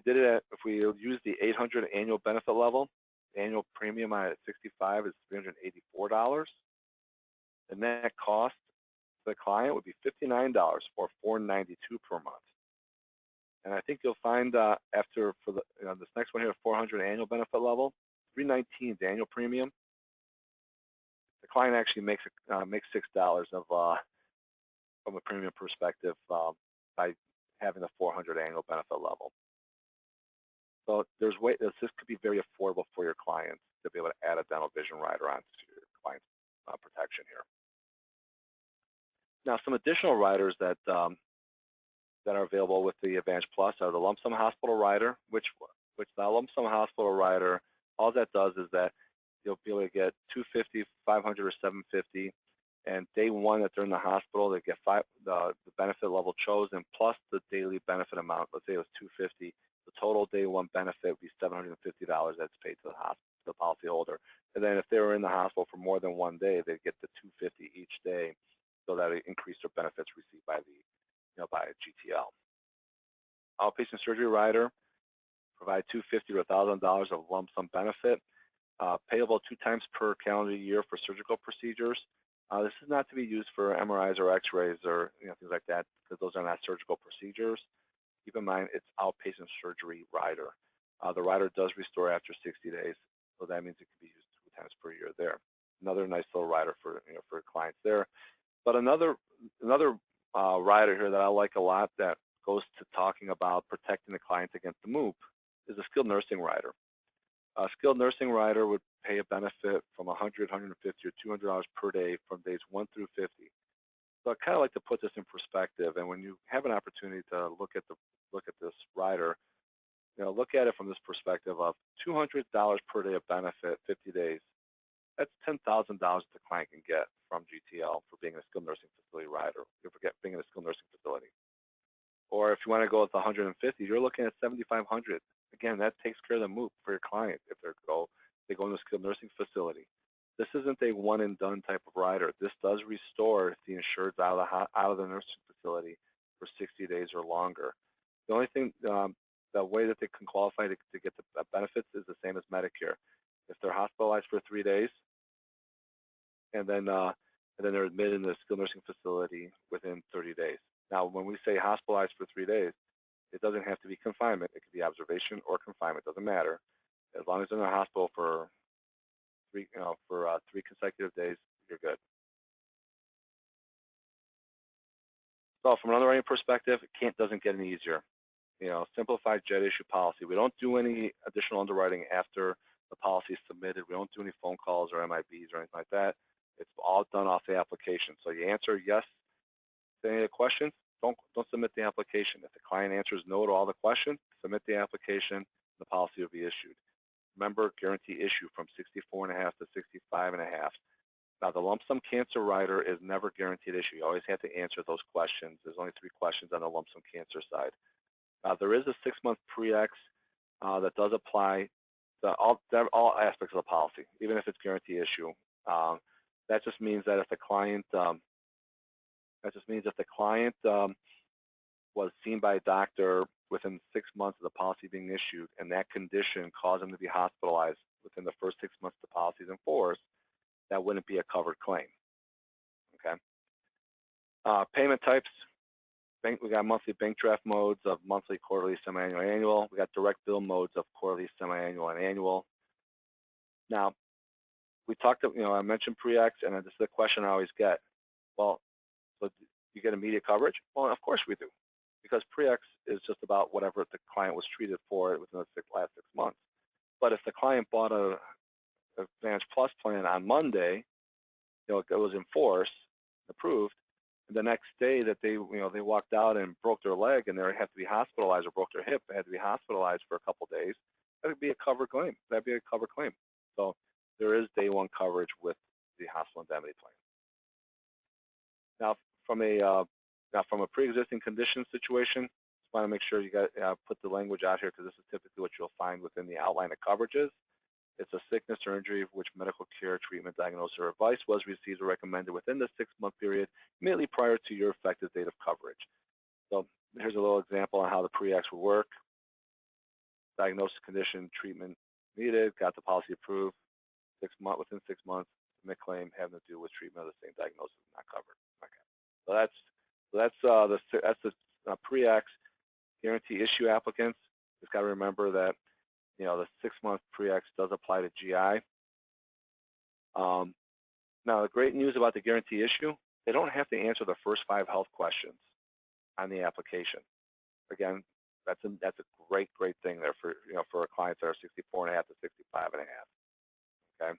use the 800 annual benefit level, the annual premium at 65 is $384. The net cost to the client would be $59, or $492 per month. And I think you'll find after for this next one here, 400 annual benefit level, $319 the annual premium. The client actually makes $6 from a premium perspective by having the 400 annual benefit level. So this could be very affordable for your clients to be able to add a dental vision rider onto your client's protection here. Now, some additional riders that are available with the Advantage Plus are the lump sum hospital rider, which the lump sum hospital rider, all that does is that you'll be able to get $250, $500, or $750, and day one that they're in the hospital, they get the benefit level chosen plus the daily benefit amount. Let's say it was $250. The total day one benefit would be $750 that's paid to the policyholder. And then if they were in the hospital for more than one day, they'd get the $250 each day, so that it increased their benefits received by by a GTL. Outpatient surgery rider provide $250 to $1,000 of lump sum benefit, payable 2 times per calendar year for surgical procedures. This is not to be used for MRIs or X-rays or things like that, because those are not surgical procedures. keep in mind it's outpatient surgery rider. The rider does restore after 60 days, so that means it can be used 2 times per year there. Another nice little rider for for clients there. But another rider here that I like a lot that goes to talking about protecting the client against the MOOP is a skilled nursing rider. A skilled nursing rider would pay a benefit from $100, $150, or $200 per day from days 1 through 50. So I kind of like to put this in perspective, and when you have an opportunity to look at this rider, look at it from this perspective of $200 per day of benefit, 50 days. That's $10,000 the client can get from GTL for being a skilled nursing facility rider, being in a skilled nursing facility. Or if you want to go with 150, you're looking at $7,500. Again, that takes care of the MOOP for your client if they go into a skilled nursing facility. This isn't a one and done type of rider. This does restore the insured out of the nursing facility for 60 days or longer. The only thing, the way that they can qualify to get the benefits is the same as Medicare. If they're hospitalized for 3 days, and then they're admitted in the skilled nursing facility within 30 days. Now, when we say hospitalized for 3 days, it doesn't have to be confinement. It could be observation or confinement. Doesn't matter. As long as they're in the hospital for 3 consecutive days, you're good. So from an underwriting perspective, it doesn't get any easier. Simplified jet issue policy. We don't do any additional underwriting after the policy is submitted. We don't do any phone calls or MIBs or anything like that. It's all done off the application. So you answer yes to any of the questions, don't submit the application. If the client answers no to all the questions, submit the application, the policy will be issued. Remember, guarantee issue from 64.5 to 65.5. Now, the lump sum cancer rider is never guaranteed issue. You always have to answer those questions. There's only 3 questions on the lump sum cancer side. There is a 6-month pre-X that does apply to all aspects of the policy, even if it's guarantee issue. That just means that if the client was seen by a doctor within 6 months of the policy being issued, and that condition caused them to be hospitalized within the first 6 months the policy is in force, that wouldn't be a covered claim. Okay. Payment types. We got monthly bank draft modes of monthly, quarterly, semi-annual, annual. We got direct bill modes of quarterly, semi-annual, and annual. Now, we talked, I mentioned pre-X, and this is a question I always get. Well, so do you get immediate coverage? Well, of course we do, because pre-X is just about whatever the client was treated for within the last 6 months. But if the client bought a Advantage Plus plan on Monday, it was in force, approved, and the next day that they walked out and broke their leg and they had to be hospitalized, or broke their hip, they had to be hospitalized for a couple of days, that would be a covered claim. That'd be a covered claim. So there is day 1 coverage with the hospital indemnity plan. Now, from a pre-existing condition situation, just want to make sure you got put the language out here, because this is typically what you'll find within the outline of coverages. It's a sickness or injury for which medical care, treatment, diagnosis, or advice was received or recommended within the 6-month period immediately prior to your effective date of coverage. So here's a little example on how the pre-X will work. Diagnosis, condition, treatment needed, got the policy approved, within 6 months, submit claim having to do with treatment of the same diagnosis, not covered. Okay. So that's the pre-X. Guarantee issue applicants. Just got to remember that the 6-month pre-X does apply to GI. Now, the great news about the guarantee issue, they don't have to answer the first 5 health questions on the application. Again, that's a great thing there for our clients that are 64.5 to 65.5. Okay.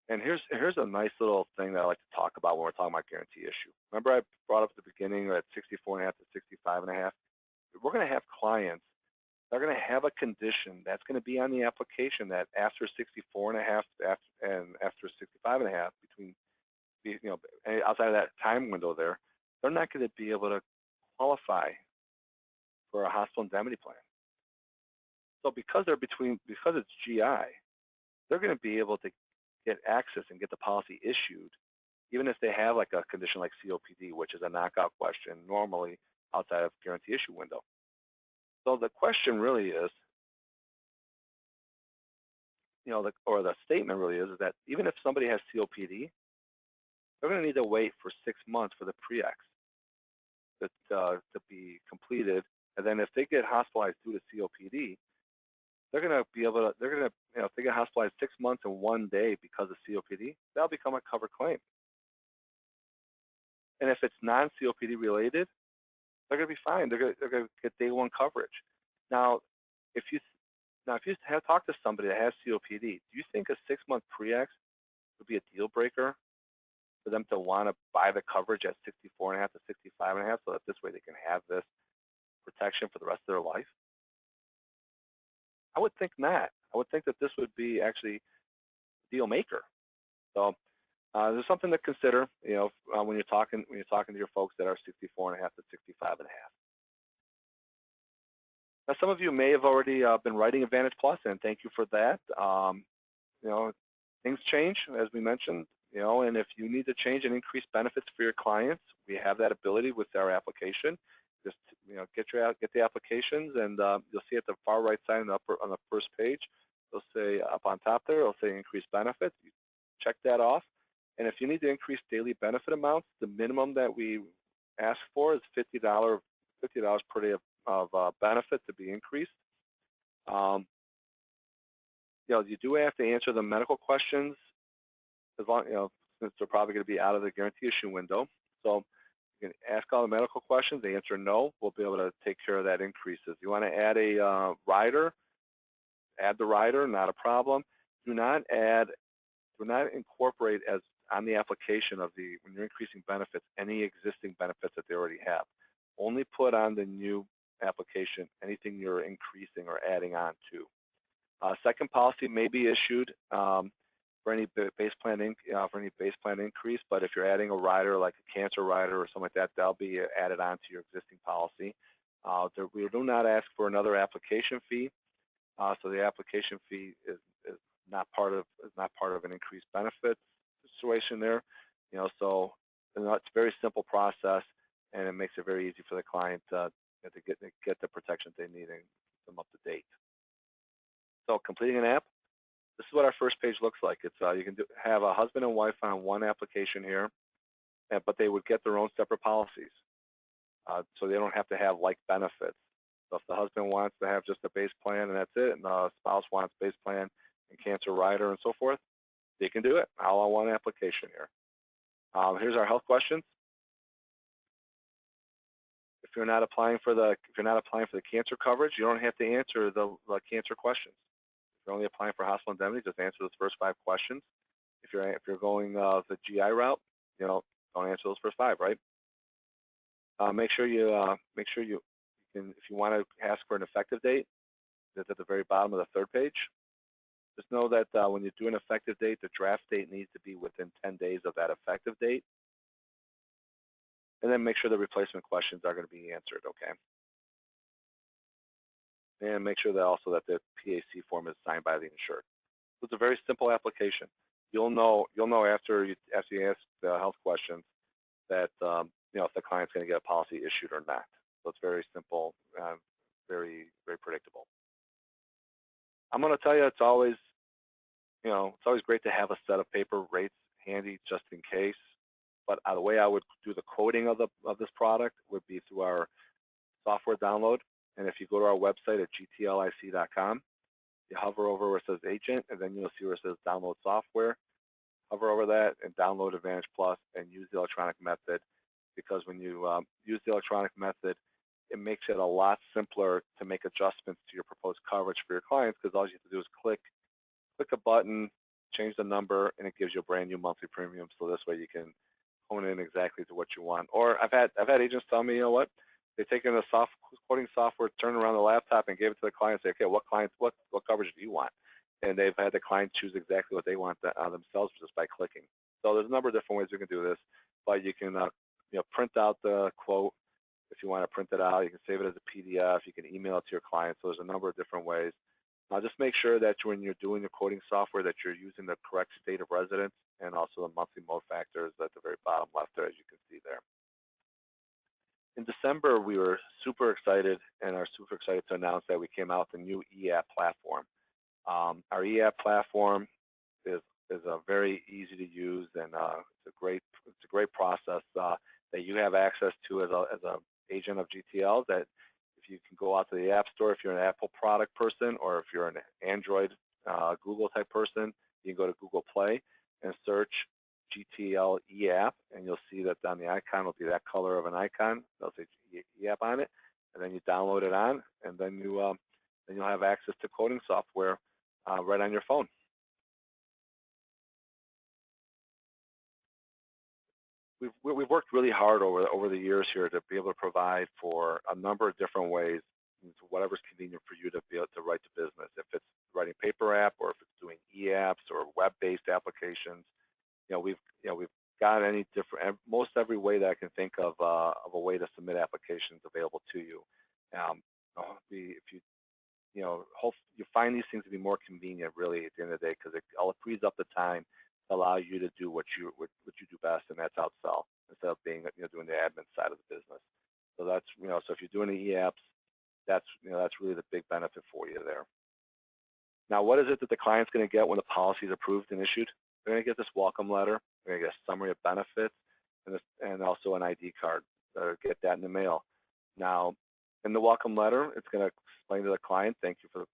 And here's a nice little thing that I like to talk about when we're talking about guarantee issue. Remember I brought up at the beginning that 64.5 to 65.5. We're going to have clients. They're going to have a condition that's going to be on the application that after 64.5 and after 65.5, between outside of that time window there, they're not going to be able to qualify for a hospital indemnity plan. So because it's GI, they're going to be able to get access and get the policy issued, even if they have like a condition like COPD, which is a knockout question normally outside of guarantee issue window. So the question really is, or the statement really is that even if somebody has COPD, they're going to need to wait for 6 months for the pre-X. to be completed. And then if they get hospitalized due to COPD, they're going to be able to, if they get hospitalized 6 months and 1 day because of COPD, that'll become a covered claim. And if it's non-COPD related, they're going to be fine. They're going to get day one coverage. Now, if you have talked to somebody that has COPD, do you think a 6-month pre-ex would be a deal breaker for them to want to buy the coverage at 64.5 to 65.5 so that this way they can have this protection for the rest of their life? I would think not. I would think that this would be actually a deal maker. So there's something to consider, when you're talking to your folks that are 64.5 to 65.5. Now, some of you may have already been writing Advantage Plus, and thank you for that. Things change, as we mentioned, and if you need to change and increase benefits for your clients, we have that ability with our application. Just get the applications, and you'll see at the far right side on the first page, it'll say up on top there, it'll say increase benefits. You check that off, and if you need to increase daily benefit amounts, the minimum that we ask for is $50 per day of benefit to be increased. You do have to answer the medical questions, as long, since they're probably going to be out of the guarantee issue window. So you can ask all the medical questions. They answer no, we'll be able to take care of that increases. You want to add a rider? Add the rider, not a problem. Do not incorporate as on the application of when you're increasing benefits, any existing benefits that they already have. Only put on the new application anything you're increasing or adding on to. Second policy may be issued for any base plan increase, but if you're adding a rider like a cancer rider or something like that, that'll be added on to your existing policy. We do not ask for another application fee, so the application fee is not part of an increased benefit situation there. So it's a very simple process, and it makes it very easy for the client to get the protections they need and keep them up to date. So completing an app, this is what our first page looks like. It's you can have a husband and wife on one application here, but they would get their own separate policies, so they don't have to have like benefits. So if the husband wants to have just a base plan and that's it, and the spouse wants base plan and cancer rider and so forth, they can do it all on one application here. Here's our health questions. If you're not applying for the cancer coverage, you don't have to answer the cancer questions. If you're only applying for hospital indemnity, just answer those first 5 questions. If you're going the GI route, don't answer those first 5, right? Make sure you can, if you want to ask for an effective date, that's at the very bottom of the 3rd page. Just know that when you do an effective date, the draft date needs to be within 10 days of that effective date. And then make sure the replacement questions are going to be answered, okay? And make sure that also that the PAC form is signed by the insured. So it's a very simple application. You'll know after you ask the health questions that if the client's going to get a policy issued or not. So it's very simple, very predictable. I'm going to tell you, it's always great to have a set of paper rates handy just in case. But the way I would do the quoting of this product would be through our software download. And if you go to our website at gtlic.com, you hover over where it says agent, and then you'll see where it says download software. Hover over that and download Advantage Plus and use the electronic method, because when you use the electronic method, it makes it a lot simpler to make adjustments to your proposed coverage for your clients, because all you have to do is click a button, change the number, and it gives you a brand new monthly premium. So this way you can hone in exactly to what you want. Or I've had agents tell me, you know what, they take in the quoting software, turn around the laptop, and gave it to the client and say, okay, what coverage do you want? And they've had the client choose exactly what they want themselves just by clicking. So there's a number of different ways you can do this, but you can print out the quote if you want to print it out. You can save it as a PDF. You can email it to your client. So there's a number of different ways. Just make sure that when you're doing your quoting software that you're using the correct state of residence, and also the monthly mode factors at the very bottom left there, as you can see there. In December, we were super excited and are super excited to announce that we came out with a new e-app platform. Our e-app platform is a very easy to use, and it's a great process that you have access to as a agent of GTL, that if you can go out to the App Store, if you're an Apple product person, or if you're an Android Google type person, you can go to Google Play and search GTL eApp, and you'll see that on the icon will be that color of an icon. They'll say eApp on it, and then you download it on, and then you'll have access to quoting software right on your phone. We've worked really hard over the years here to be able to provide for a number of different ways, whatever's convenient for you to be able to write the business. If it's writing paper app, or if it's doing e-apps or web-based applications, we've got any different, most every way that I can think of a way to submit applications available to you. If you find these things to be more convenient, really, at the end of the day, because it frees up the time to allow you to do what you do best, and that's outsell, instead of being doing the admin side of the business. So that's so if you're doing the e-apps, that's really the big benefit for you there. Now, what is it that the client's going to get when the policy is approved and issued? They're going to get this welcome letter. They're going to get a summary of benefits, and also an ID card. They'll get that in the mail. Now, in the welcome letter, it's going to explain to the client, thank you for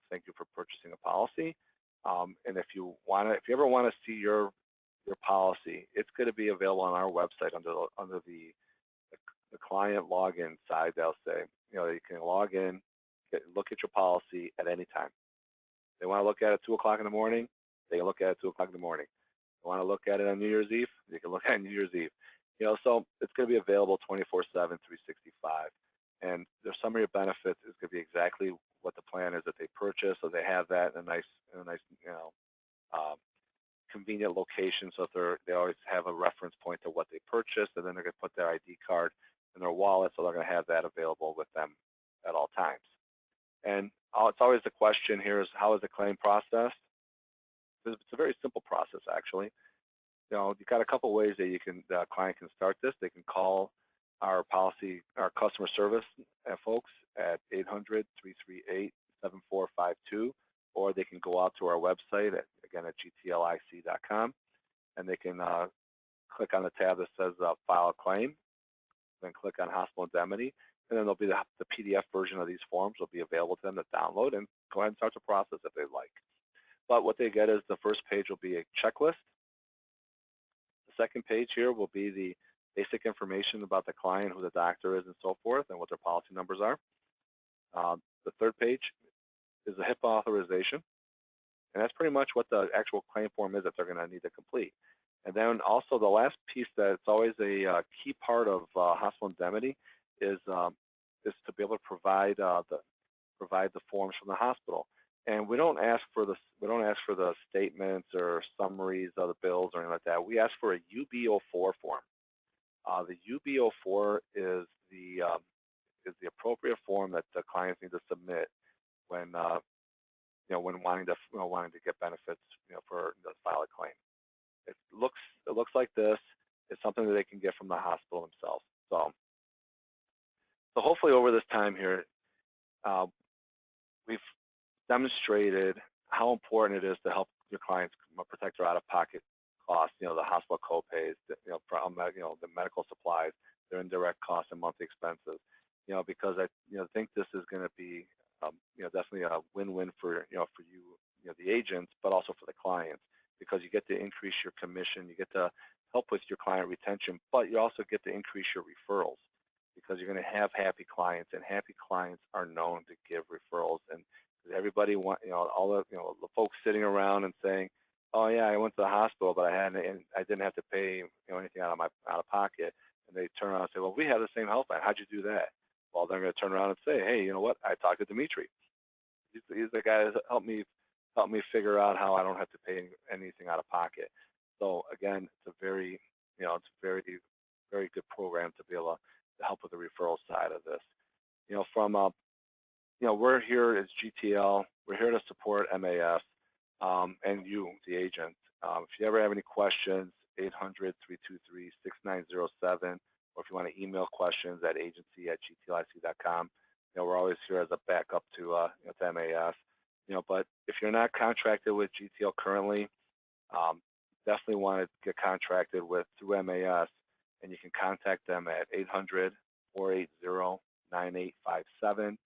purchasing a policy. And if you ever want to see your policy, it's going to be available on our website under the client login side. They'll say, you can log in, look at your policy at any time. They want to look at it 2 o'clock in the morning, they can look at it 2 o'clock in the morning. They want to look at it on New Year's Eve, they can look at it on New Year's Eve. So it's going to be available 24/7, 365. And their summary of benefits is going to be exactly what the plan is that they purchase, so they have that in a nice convenient location, so they always have a reference point to what they purchased, and then they're going to put their ID card in their wallet, so they're going to have that available with them at all times. And it's always the question here is, how is the claim processed? It's a very simple process, actually. You've got a couple ways that the client can start this. They can call our customer service folks at 800-338-7452, or they can go out to our website again at gtlic.com, and they can click on the tab that says File a Claim, then click on Hospital Indemnity, and then there'll be the PDF version of these forms will be available to them to download, and go ahead and start the process if they like. But what they get is the first page will be a checklist. The second page here will be the basic information about the client, who the doctor is, and so forth, and what their policy numbers are. The third page is the HIPAA authorization, and that's pretty much what the actual claim form is that they're going to need to complete. And then also the last piece that's always a key part of hospital indemnity is to be able to provide the forms from the hospital. And we don't ask for the statements or summaries of the bills or anything like that. We ask for a UB04 form. The UB04 is the appropriate form that the clients need to submit when when wanting to get benefits, for the file a claim. It looks like this. It's something that they can get from the hospital themselves. So hopefully over this time here, we've demonstrated how important it is to help your clients protect their out-of-pocket costs. The hospital co-pays, from the medical supplies, their indirect costs and monthly expenses. Because I think this is going to be definitely a win-win for you, the agents, but also for the clients, because you get to increase your commission, you get to help with your client retention, but you also get to increase your referrals, because you're going to have happy clients, and happy clients are known to give referrals. And everybody all the the folks sitting around and saying, oh yeah, I went to the hospital, but I didn't have to pay anything out of pocket. And they turn around and say, well, we have the same health plan. How'd you do that? Well, they're going to turn around and say, hey, you know what? I talked to Dimitri. He's the guy that helped me figure out how I don't have to pay anything out of pocket. So again, it's a very very good program to be able to help with the referral side of this. We're here as GTL. We're here to support MAS and you, the agent. If you ever have any questions, 800-323-6907, or if you want to email questions at agency@gtlic.com. We're always here as a backup to MAS. But if you're not contracted with GTL currently, definitely want to get contracted through MAS, and you can contact them at 800-480-9699. You can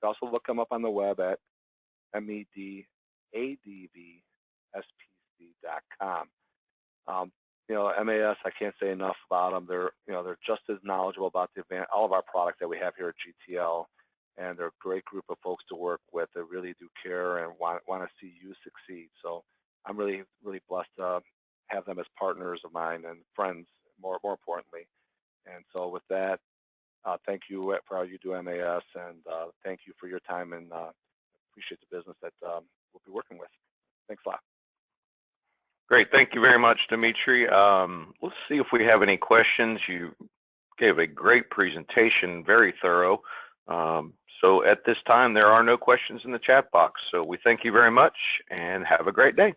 also look them up on the web at medadvspc.com. MAS, I can't say enough about them. They're just as knowledgeable about all of our products that we have here at GTL, and they're a great group of folks to work with that really do care and want to see you succeed. So I'm really, really blessed to have them as partners of mine and friends, more importantly. And so with that, thank you for how you do MAS, and thank you for your time, and appreciate the business that we'll be working with. Thanks a lot. Great. Thank you very much, Dimitri. Let's see if we have any questions. You gave a great presentation, very thorough. So at this time, there are no questions in the chat box. So we thank you very much and have a great day.